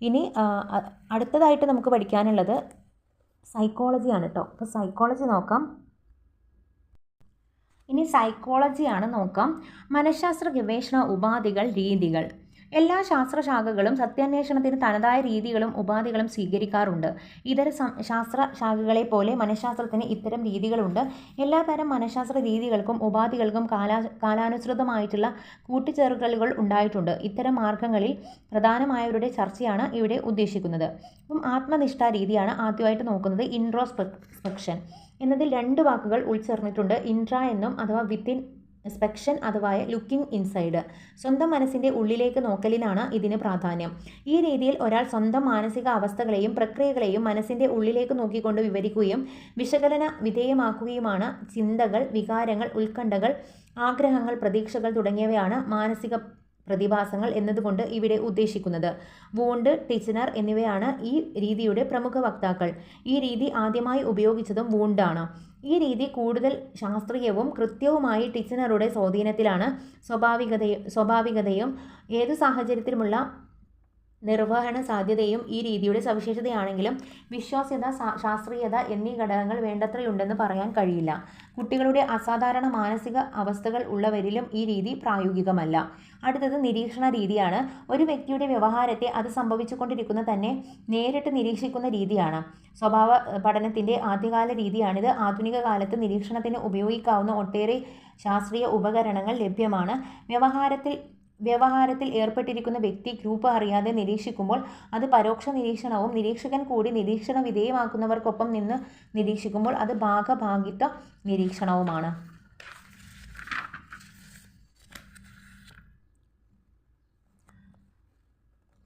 ഇനി അടുത്തതായിട്ട് നമുക്ക് പഠിക്കാനുള്ളത് സൈക്കോളജിയാണ് കേട്ടോ. അപ്പോൾ സൈക്കോളജി നോക്കാം. ഇനി സൈക്കോളജിയാണ് നോക്കാം. മനഃശാസ്ത്ര ഗവേഷണ ഉപാധികൾ, രീതികൾ. എല്ലാ ശാസ്ത്രശാഖകളും സത്യാന്വേഷണത്തിന് തനതായ രീതികളും ഉപാധികളും സ്വീകരിക്കാറുണ്ട്. ഇതര ശാസ്ത്ര ശാഖകളെ പോലെ മനഃശാസ്ത്രത്തിന് ഇത്തരം രീതികളുണ്ട്. എല്ലാതരം മനഃശാസ്ത്ര രീതികൾക്കും ഉപാധികൾക്കും കാലാനുസൃതമായിട്ടുള്ള കൂട്ടിച്ചേർക്കലുകൾ ഉണ്ടായിട്ടുണ്ട്. ഇത്തരം മാർഗങ്ങളിൽ പ്രധാനമായവരുടെ ചർച്ചയാണ് ഇവിടെ ഉദ്ദേശിക്കുന്നത്. അപ്പം ആത്മനിഷ്ഠ രീതിയാണ് ആദ്യമായിട്ട് നോക്കുന്നത്. ഇൻട്രോസ്പെക്ഷൻ. എന്നതിൽ 2 വാക്കുകൾ ഉൾച്ചേർന്നിട്ടുണ്ട്. ഇൻട്രാ എന്നും അഥവാ വിത്തിൻ, സ്പെക്ഷൻ അഥവാ ലുക്കിംഗ് ഇൻസൈഡ്. സ്വന്തം മനസ്സിൻ്റെ ഉള്ളിലേക്ക് നോക്കലിനാണ് ഇതിന് പ്രാധാന്യം. ഈ രീതിയിൽ ഒരാൾ സ്വന്തം മാനസിക അവസ്ഥകളെയും പ്രക്രിയകളെയും മനസ്സിൻ്റെ ഉള്ളിലേക്ക് നോക്കിക്കൊണ്ട് വിവരിക്കുകയും വിശകലന വിധേയമാക്കുകയുമാണ്. ചിന്തകൾ, വികാരങ്ങൾ, ഉത്കണ്ഠകൾ, ആഗ്രഹങ്ങൾ, പ്രതീക്ഷകൾ തുടങ്ങിയവയാണ് മാനസിക പ്രതിഭാസങ്ങൾ എന്നതുകൊണ്ട് ഇവിടെ ഉദ്ദേശിക്കുന്നത്. വൂണ്ട്, ടിച്ച്നർ എന്നിവയാണ് ഈ രീതിയുടെ പ്രമുഖ വക്താക്കൾ. ഈ രീതി ആദ്യമായി ഉപയോഗിച്ചതും വൂണ്ടാണ്. ഈ രീതി കൂടുതൽ ശാസ്ത്രീയവും കൃത്യവുമായി ടിച്ച്നറുടെ സ്വാധീനത്തിലാണ്. സ്വാഭാവികതയും ഏതു സാഹചര്യത്തിലുമുള്ള നിർവഹണ സാധ്യതയും ഈ രീതിയുടെ സവിശേഷതയാണെങ്കിലും വിശ്വാസ്യത, ശാസ്ത്രീയത എന്നീ ഘടകങ്ങൾ വേണ്ടത്രയുണ്ടെന്ന് പറയാൻ കഴിയില്ല. കുട്ടികളുടെ അസാധാരണ മാനസിക അവസ്ഥകൾ ഉള്ളവരിലും ഈ രീതി പ്രായോഗികമല്ല. അടുത്തത് നിരീക്ഷണ രീതിയാണ്. ഒരു വ്യക്തിയുടെ വ്യവഹാരത്തെ അത് സംഭവിച്ചുകൊണ്ടിരിക്കുന്ന തന്നെ നേരിട്ട് നിരീക്ഷിക്കുന്ന രീതിയാണ്. സ്വഭാവ പഠനത്തിൻ്റെ ആദ്യകാല രീതിയാണിത്. ആധുനിക കാലത്ത് നിരീക്ഷണത്തിന് ഉപയോഗിക്കാവുന്ന ഒട്ടേറെ ശാസ്ത്രീയ ഉപകരണങ്ങൾ ലഭ്യമാണ്. വ്യവഹാരത്തിൽ ഏർപ്പെട്ടിരിക്കുന്ന വ്യക്തി ഗ്രൂപ്പ് അറിയാതെ നിരീക്ഷിക്കുമ്പോൾ അത് പരോക്ഷ നിരീക്ഷണവും നിരീക്ഷകൻ കൂടി നിരീക്ഷണ വിധേയമാക്കുന്നവർക്കൊപ്പം നിന്ന് നിരീക്ഷിക്കുമ്പോൾ അത് ഭാഗഭാഗിത്വ നിരീക്ഷണവുമാണ്.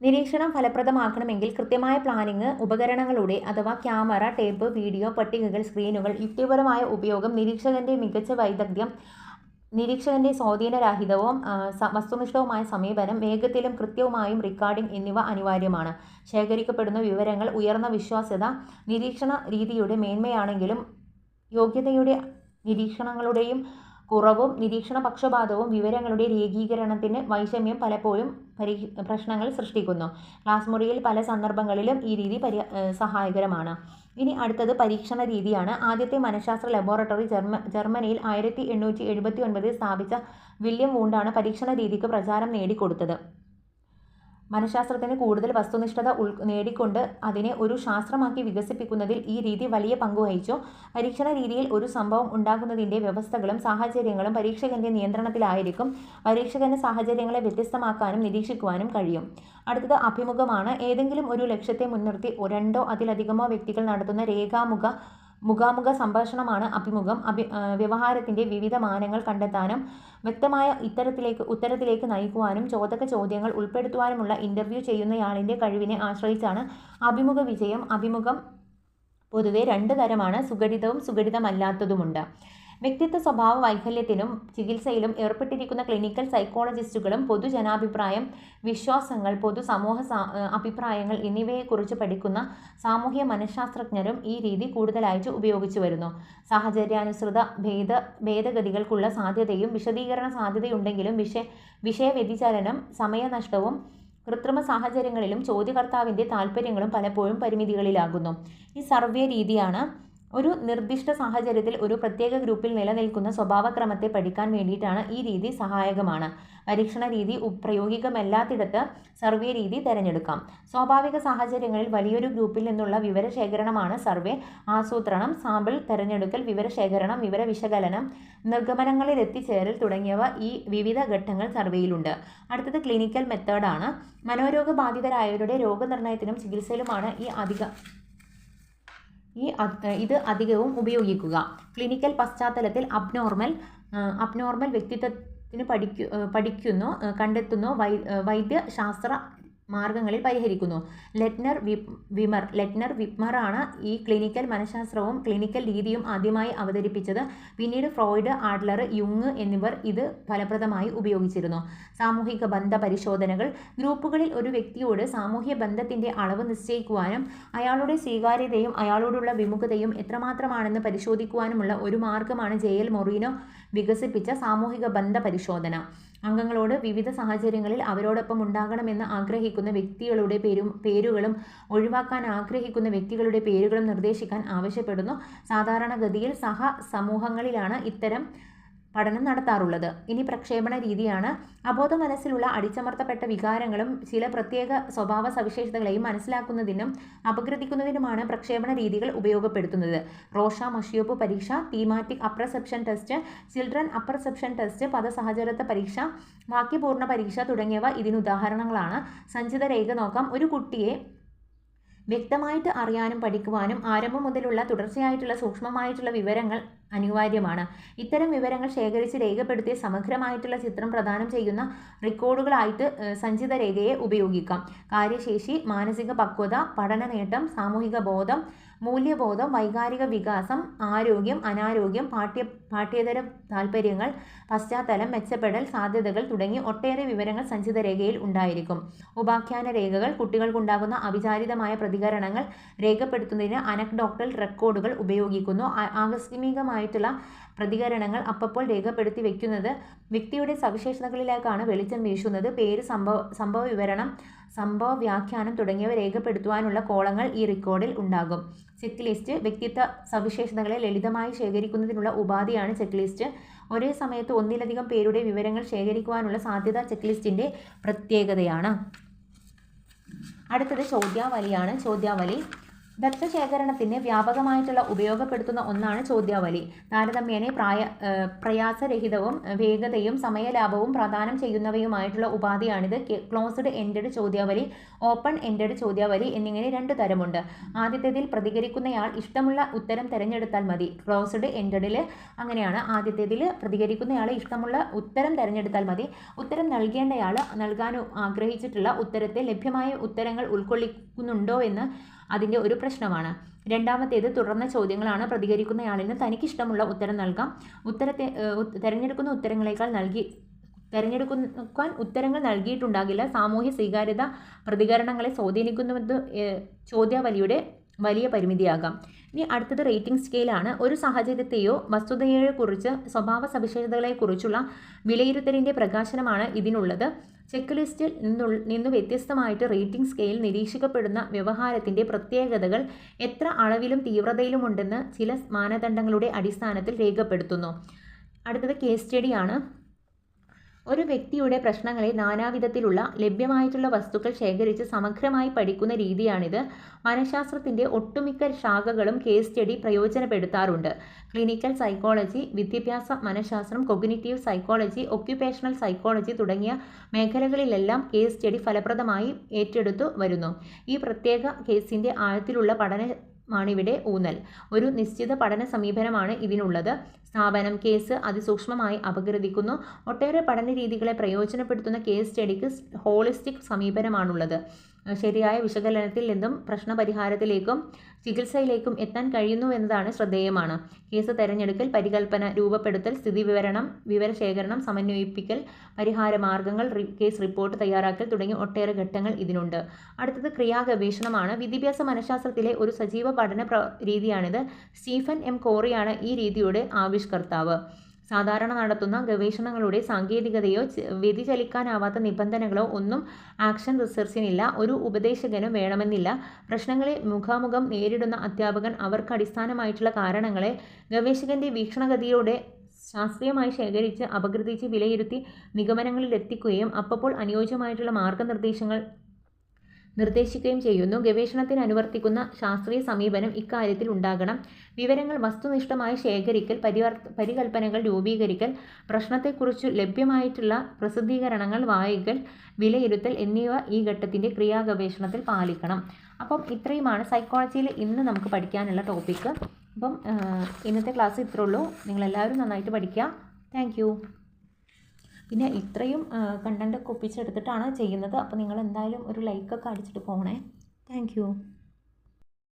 നിരീക്ഷണം ഫലപ്രദമാക്കണമെങ്കിൽ കൃത്യമായ പ്ലാനിംഗ്, ഉപകരണങ്ങളുടെ അഥവാ ക്യാമറ, ടേപ്പ്, വീഡിയോ, പട്ടികകൾ, സ്ക്രീനുകൾ, യുക്തിപരമായ ഉപയോഗം, നിരീക്ഷകൻ്റെ മികച്ച വൈദഗ്ധ്യം, നിരീക്ഷകൻ്റെ സ്വാധീനരാഹിതവും വസ്തുനിഷ്ഠവുമായ സമീപനം, വേഗത്തിലും കൃത്യവുമായും റെക്കോർഡിംഗ് എന്നിവ അനിവാര്യമാണ്. ശേഖരിക്കപ്പെടുന്ന വിവരങ്ങൾ ഉയർന്ന വിശ്വാസ്യത നിരീക്ഷണ രീതിയുടെ മേന്മയാണെങ്കിലും യോഗ്യതയുടെ നിരീക്ഷണങ്ങളുടെയും കുറവും നിരീക്ഷണ പക്ഷപാതവും വിവരങ്ങളുടെ രേഖീകരണത്തിന് വൈഷമ്യം പലപ്പോഴും പ്രശ്നങ്ങൾ സൃഷ്ടിക്കുന്നു. ക്ലാസ് മുറിയിൽ പല സന്ദർഭങ്ങളിലും ഈ രീതി സഹായകരമാണ്. ഇനി അടുത്തത് പരീക്ഷണ രീതിയാണ്. ആദ്യത്തെ മനഃശാസ്ത്ര ലബോറട്ടറി ജർമ്മനിയിൽ 1879 സ്ഥാപിച്ച വില്യം വൂണ്ടാണ് പരീക്ഷണ രീതിക്ക് പ്രചാരം നേടിക്കൊടുത്തത്. മനഃശാസ്ത്രത്തിന് കൂടുതൽ വസ്തുനിഷ്ഠത നേടിക്കൊണ്ട് അതിനെ ഒരു ശാസ്ത്രമാക്കി വികസിപ്പിക്കുന്നതിൽ ഈ രീതി വലിയ പങ്കുവഹിച്ചു. പരീക്ഷണ രീതിയിൽ ഒരു സംഭവം ഉണ്ടാകുന്നതിൻ്റെ വ്യവസ്ഥകളും സാഹചര്യങ്ങളും പരീക്ഷകൻ്റെ നിയന്ത്രണത്തിലായിരിക്കും. പരീക്ഷകന് സാഹചര്യങ്ങളെ വ്യത്യസ്തമാക്കാനും നിരീക്ഷിക്കുവാനും കഴിയും. അടുത്തത് അഭിമുഖമാണ്. ഏതെങ്കിലും ഒരു ലക്ഷ്യത്തെ മുൻനിർത്തി 2 അതിലധികമോ വ്യക്തികൾ നടത്തുന്ന മുഖാമുഖ സംഭാഷണമാണ് അഭിമുഖം. വ്യവഹാരത്തിൻ്റെ വിവിധ മാനങ്ങൾ കണ്ടെത്താനും വ്യക്തമായ ഉത്തരത്തിലേക്ക് നയിക്കുവാനും ചോദക ചോദ്യങ്ങൾ ഉൾപ്പെടുത്തുവാനുമുള്ള ഇൻ്റർവ്യൂ ചെയ്യുന്നയാളിൻ്റെ കഴിവിനെ ആശ്രയിച്ചാണ് അഭിമുഖ വിജയം. അഭിമുഖം പൊതുവെ 2 തരമാണ്. സുഘടിതവും സുഘടിതമല്ലാത്തതുമുണ്ട്. വ്യക്തിത്വ സ്വഭാവ വൈകല്യത്തിനും ചികിത്സയിലും ഏർപ്പെട്ടിരിക്കുന്ന ക്ലിനിക്കൽ സൈക്കോളജിസ്റ്റുകളും പൊതുജനാഭിപ്രായം, വിശ്വാസങ്ങൾ, പൊതുസമൂഹ അഭിപ്രായങ്ങൾ എന്നിവയെക്കുറിച്ച് പഠിക്കുന്ന സാമൂഹ്യ മനഃശാസ്ത്രജ്ഞരും ഈ രീതി കൂടുതലായിട്ട് ഉപയോഗിച്ചു വരുന്നു. സാഹചര്യാനുസൃത ഭേദഗതികൾക്കുള്ള സാധ്യതയും വിശദീകരണ സാധ്യതയുണ്ടെങ്കിലും വിഷയവ്യതിചലനം, സമയനഷ്ടവും കൃത്രിമ സാഹചര്യങ്ങളിലും ചോദ്യകർത്താവിൻ്റെ താൽപ്പര്യങ്ങളും പലപ്പോഴും പരിമിതികളിലാകുന്നു. ഈ സർവേ രീതിയാണ്. ഒരു നിർദ്ദിഷ്ട സാഹചര്യത്തിൽ ഒരു പ്രത്യേക ഗ്രൂപ്പിൽ നിലനിൽക്കുന്ന സ്വഭാവക്രമത്തെ പഠിക്കാൻ വേണ്ടിയിട്ടാണ് ഈ രീതി സഹായകമാണ്. പരീക്ഷണ രീതി പ്രായോഗികമല്ലാത്തിടത്ത് സർവേ രീതി തിരഞ്ഞെടുക്കാം. സ്വാഭാവിക സാഹചര്യങ്ങളിൽ വലിയൊരു ഗ്രൂപ്പിൽ നിന്നുള്ള വിവരശേഖരണമാണ് സർവേ. ആസൂത്രണം, സാമ്പിൾ തിരഞ്ഞെടുക്കൽ, വിവരശേഖരണം, വിവരവിശകലനം, നിഗമനങ്ങളിൽ എത്തിച്ചേരൽ തുടങ്ങിയവ ഈ വിവിധ ഘട്ടങ്ങൾ സർവേയിലുണ്ട്. അടുത്തത് ക്ലിനിക്കൽ മെത്തേഡാണ്. മനോരോഗബാധിതരായവരുടെ രോഗനിർണയത്തിനും ചികിത്സയിലുമാണ് ഇത് അധികവും ഉപയോഗിക്കുക. ക്ലിനിക്കൽ പശ്ചാത്തലത്തിൽ അബ്നോർമൽ വ്യക്തിത്വത്തിന് കണ്ടെത്തുന്നു, വൈദ്യശാസ്ത്ര മാർഗങ്ങളിൽ പരിഹരിക്കുന്നു. ലെറ്റ്നർ വിപ്മറാണ് ഈ ക്ലിനിക്കൽ മനഃശാസ്ത്രവും ക്ലിനിക്കൽ രീതിയും ആദ്യമായി അവതരിപ്പിച്ചത്. പിന്നീട് ഫ്രോയിഡ്, ആഡ്ലർ, യുങ് എന്നിവർ ഇത് ഫലപ്രദമായി ഉപയോഗിച്ചിരുന്നു. സാമൂഹിക ബന്ധ പരിശോധനകൾ. ഗ്രൂപ്പുകളിൽ ഒരു വ്യക്തിയോട് സാമൂഹ്യ ബന്ധത്തിൻ്റെ അളവ് നിശ്ചയിക്കുവാനും അയാളുടെ സ്വീകാര്യതയും അയാളോടുള്ള വിമുഖതയും എത്രമാത്രമാണെന്ന് പരിശോധിക്കുവാനുമുള്ള ഒരു മാർഗമാണ് ജെയൽ മൊറീനോ വികസിപ്പിച്ച സാമൂഹിക ബന്ധ പരിശോധന. അംഗങ്ങളോട് വിവിധ സാഹചര്യങ്ങളിൽ അവരോടൊപ്പം ഉണ്ടാകണമെന്ന് ആഗ്രഹിക്കുന്ന വ്യക്തികളുടെ പേരുകളും ഒഴിവാക്കാൻ ആഗ്രഹിക്കുന്ന വ്യക്തികളുടെ പേരുകളും നിർദ്ദേശിക്കാൻ ആവശ്യപ്പെടുന്നു. സാധാരണഗതിയിൽ സമൂഹങ്ങളിലാണ് ഇത്തരം പഠനം നടത്താറുള്ളത്. ഇനി പ്രക്ഷേപണ രീതിയാണ്. അബോധ മനസ്സിലുള്ള അടിച്ചമർത്തപ്പെട്ട വികാരങ്ങളും ചില പ്രത്യേക സ്വഭാവ സവിശേഷതകളെയും മനസ്സിലാക്കുന്നതിനും അപഗ്രഥിക്കുന്നതിനുമാണ് പ്രക്ഷേപണ രീതികൾ ഉപയോഗപ്പെടുത്തുന്നത്. റോഷ മഷിയോപ്പ് പരീക്ഷ, thematic apperception test, children apperception test, പദസഹചരത്വ പരീക്ഷ, വാക്യപൂർണ്ണ പരീക്ഷ തുടങ്ങിയവ ഇതിനുദാഹരണങ്ങളാണ്. സഞ്ചിത രേഖ നോക്കാം. ഒരു കുട്ടിയെ വ്യക്തമായിട്ട് അറിയാനും പഠിക്കുവാനും ആരംഭം മുതലുള്ള തുടർച്ചയായിട്ടുള്ള സൂക്ഷ്മമായിട്ടുള്ള വിവരങ്ങൾ അനിവാര്യമാണ്. ഇത്തരം വിവരങ്ങൾ ശേഖരിച്ച് രേഖപ്പെടുത്തിയ സമഗ്രമായിട്ടുള്ള ചിത്രം പ്രദാനം ചെയ്യുന്ന റെക്കോർഡുകളായിട്ട് സഞ്ചിത രേഖയെ ഉപയോഗിക്കാം. കാര്യശേഷി, മാനസിക പക്വത, പഠന നേട്ടം, സാമൂഹിക ബോധം, മൂല്യബോധം, വൈകാരിക വികാസം, ആരോഗ്യം, അനാരോഗ്യം, പാഠ്യേതര താൽപ്പര്യങ്ങൾ, പശ്ചാത്തലം, മെച്ചപ്പെടൽ സാധ്യതകൾ തുടങ്ങി ഒട്ടേറെ വിവരങ്ങൾ സഞ്ചിത രേഖയിൽ ഉണ്ടായിരിക്കും. ഉപാഖ്യാന രേഖകൾ കുട്ടികൾക്കുണ്ടാകുന്ന അവിചാരിതമായ പ്രതികരണങ്ങൾ രേഖപ്പെടുത്തുന്നതിന് അനക്ഡോട്ടൽ റെക്കോർഡുകൾ ഉപയോഗിക്കുന്നു. ആകസ്മികമായിട്ടുള്ള പ്രതികരണങ്ങൾ അപ്പോൾ രേഖപ്പെടുത്തി വയ്ക്കുന്നത് വ്യക്തിയുടെ സവിശേഷതകളിലേക്കാണ് വെളിച്ചം വീശുന്നത്. പേര്, സംഭവ വിവരണം, സംഭവ വ്യാഖ്യാനം തുടങ്ങിയവ രേഖപ്പെടുത്തുവാനുള്ള കോളങ്ങൾ ഈ റെക്കോർഡിൽ ഉണ്ടാകും. ചെക്ക് ലിസ്റ്റ് വ്യക്തിത്വ സവിശേഷതകളെ ലളിതമായി ശേഖരിക്കുന്നതിനുള്ള ഉപാധിയാണ് ചെക്ക് ലിസ്റ്റ്. ഒരേ സമയത്ത് ഒന്നിലധികം പേരുടെ വിവരങ്ങൾ ശേഖരിക്കുവാനുള്ള സാധ്യത ചെക്ക് ലിസ്റ്റിൻ്റെ പ്രത്യേകതയാണ്. അടുത്തത് ചോദ്യാവലിയാണ്. ചോദ്യാവലി ദത്തശേഖരണത്തിന് വ്യാപകമായിട്ടുള്ള ഉപയോഗപ്പെടുത്തുന്ന ഒന്നാണ് ചോദ്യാവലി. താരതമ്യേന പ്രയാസരഹിതവും വേഗതയും സമയലാഭവും പ്രദാനം ചെയ്യുന്നവയുമായിട്ടുള്ള ഉപാധിയാണിത്. ക്ലോസ്ഡ് എൻഡഡ് ചോദ്യാവലി, ഓപ്പൺ എൻഡഡ് ചോദ്യാവലി എന്നിങ്ങനെ 2 തരമുണ്ട്. ആദ്യത്തേതിൽ പ്രതികരിക്കുന്നയാൾ ഇഷ്ടമുള്ള ഉത്തരം തിരഞ്ഞെടുത്താൽ മതി. ക്ലോസ്ഡ് എൻഡഡിൽ അങ്ങനെയാണ്. ആദ്യത്തേതിൽ പ്രതികരിക്കുന്നയാൾ ഇഷ്ടമുള്ള ഉത്തരം തിരഞ്ഞെടുത്താൽ മതി. ഉത്തരം നൽകേണ്ടയാൾ നൽകാൻ ആഗ്രഹിച്ചിട്ടുള്ള ഉത്തരത്തെ ലഭ്യമായ ഉത്തരങ്ങൾ ഉൾക്കൊള്ളിക്കുന്നുണ്ടോ എന്ന് അതിൻ്റെ ഒരു പ്രശ്നമാണ്. രണ്ടാമത്തേത് തുടർന്ന ചോദ്യങ്ങളാണ്. പ്രതികരിക്കുന്നയാളിന് തനിക്കിഷ്ടമുള്ള ഉത്തരം നൽകാം. തിരഞ്ഞെടുക്കുന്ന തിരഞ്ഞെടുക്കാൻ ഉത്തരങ്ങൾ നൽകിയിട്ടുണ്ടാകില്ല. സാമൂഹ്യ സ്വീകാര്യത പ്രതികരണങ്ങളെ സ്വാധീനിക്കുന്നത് ചോദ്യാവലിയുടെ വലിയ പരിമിതിയാകാം. ഇനി അടുത്തത് റേറ്റിംഗ് സ്കെയിലാണ്. ഒരു സാഹചര്യത്തെയോ വസ്തുതയെയോ കുറിച്ച് സ്വഭാവ സവിശേഷതകളെക്കുറിച്ചുള്ള വിലയിരുത്തലിൻ്റെ പ്രകാശനമാണ് ഇതിനുള്ളത്. ചെക്ക് ലിസ്റ്റിൽ നിന്നു വ്യത്യസ്തമായിട്ട് റേറ്റിംഗ് സ്കെയിൽ നിരീക്ഷിക്കപ്പെടുന്ന വ്യവഹാരത്തിൻ്റെ പ്രത്യേകതകൾ എത്ര അളവിലും തീവ്രതയിലുമുണ്ടെന്ന് ചില മാനദണ്ഡങ്ങളുടെ അടിസ്ഥാനത്തിൽ രേഖപ്പെടുത്തുന്നു. അടുത്തത് കേസ് സ്റ്റഡിയാണ്. ഒരു വ്യക്തിയുടെ പ്രശ്നങ്ങളെ നാനാവിധത്തിലുള്ള ലഭ്യമായിട്ടുള്ള വസ്തുക്കൾ ശേഖരിച്ച് സമഗ്രമായി പഠിക്കുന്ന രീതിയാണിത്. മനഃശാസ്ത്രത്തിൻ്റെ ഒട്ടുമിക്ക ശാഖകളും കേസ് സ്റ്റഡി പ്രയോജനപ്പെടുത്താറുണ്ട്. ക്ലിനിക്കൽ സൈക്കോളജി, വിദ്യാഭ്യാസ മനഃശാസ്ത്രം, കൊഗ്നിറ്റീവ് സൈക്കോളജി, ഒക്യുപേഷണൽ സൈക്കോളജി തുടങ്ങിയ മേഖലകളിലെല്ലാം കേസ് സ്റ്റഡി ഫലപ്രദമായി ഏറ്റെടുത്തു വരുന്നു. ഈ പ്രത്യേക കേസിൻ്റെ ആഴത്തിലുള്ള പഠനമാണിവിടെ ഊന്നൽ. ഒരു നിശ്ചിത പഠന സമീപനമാണ് ഇതിനുള്ളത്. സ്ഥാപനം കേസ് അതിസൂക്ഷ്മമായി അപഗ്രഥിക്കുന്നു. ഒട്ടേറെ പഠന രീതികളെ പ്രയോജനപ്പെടുത്തുന്ന കേസ് സ്റ്റഡിക്ക് ഹോളിസ്റ്റിക് സമീപനമാണുള്ളത്. ശരിയായ വിശകലനത്തിൽ നിന്നും പ്രശ്നപരിഹാരത്തിലേക്കും ചികിത്സയിലേക്കും എത്താൻ കഴിയുന്നു എന്നതാണ് ശ്രദ്ധേയമാണ്. കേസ് തിരഞ്ഞെടുക്കൽ, പരികൽപ്പന, രൂപപ്പെടുത്തൽ, സ്ഥിതിവിവരണം, വിവരശേഖരണം, സമന്വയിപ്പിക്കൽ, പരിഹാരമാർഗങ്ങൾ, കേസ് റിപ്പോർട്ട് തയ്യാറാക്കൽ തുടങ്ങിയ ഒട്ടേറെ ഘട്ടങ്ങൾ ഇതിനുണ്ട്. അടുത്തത് ക്രിയാഗവേഷണമാണ്. വിദ്യാഭ്യാസ മനഃശാസ്ത്രത്തിലെ ഒരു സജീവ പഠന രീതിയാണിത്. സ്റ്റീഫൻ എം കോറിയാണ് ഈ രീതിയുടെ ആവിഷ്കർത്താവ്. സാധാരണ നടത്തുന്ന ഗവേഷണങ്ങളുടെ സാങ്കേതികതയോ വ്യതിചലിക്കാനാവാത്ത നിബന്ധനകളോ ഒന്നും ആക്ഷൻ റിസർച്ചിനില്ല. ഒരു ഉപദേശകനും വേണമെന്നില്ല. പ്രശ്നങ്ങളെ മുഖാമുഖം നേരിടുന്ന അധ്യാപകൻ അവർക്ക് അടിസ്ഥാനമായിട്ടുള്ള കാരണങ്ങളെ ഗവേഷകൻ്റെ വീക്ഷണഗതിയോടെ ശാസ്ത്രീയമായി ശേഖരിച്ച് അപഗ്രഥിച്ച് വിലയിരുത്തി നിഗമനങ്ങളിലെത്തിക്കുകയും അപ്പോൾ അനുയോജ്യമായിട്ടുള്ള മാർഗനിർദ്ദേശങ്ങൾ നിർദ്ദേശിക്കുകയും ചെയ്യുന്നു. ഗവേഷണത്തിന് അനുവർത്തിക്കുന്ന ശാസ്ത്രീയ സമീപനം ഇക്കാര്യത്തിൽ ഉണ്ടാകണം. വിവരങ്ങൾ വസ്തുനിഷ്ഠമായി ശേഖരിക്കൽ, പരികൽപ്പനകൾ രൂപീകരിക്കൽ, പ്രശ്നത്തെക്കുറിച്ച് ലഭ്യമായിട്ടുള്ള പ്രസിദ്ധീകരണങ്ങൾ വായിക്കൽ, വിലയിരുത്തൽ എന്നിവ ഈ ഘട്ടത്തിൻ്റെ ക്രിയാഗവേഷണത്തിൽ പാലിക്കണം. അപ്പം ഇത്രയുമാണ് സൈക്കോളജിയിൽ ഇന്ന് നമുക്ക് പഠിക്കാനുള്ള ടോപ്പിക്ക്. അപ്പം ഇന്നത്തെ ക്ലാസ് ഇത്രേ ഉള്ളൂ. നിങ്ങളെല്ലാവരും നന്നായിട്ട് പഠിക്കുക. Thank you. പിന്നെ ഇത്രയും കണ്ടൻറ്റൊക്കെ ഒപ്പിച്ചെടുത്തിട്ടാണ് ചെയ്യുന്നത്. അപ്പോൾ നിങ്ങൾ എന്തായാലും ഒരു ലൈക്കൊക്കെ അടിച്ചിട്ട് പോകണേ. Thank U.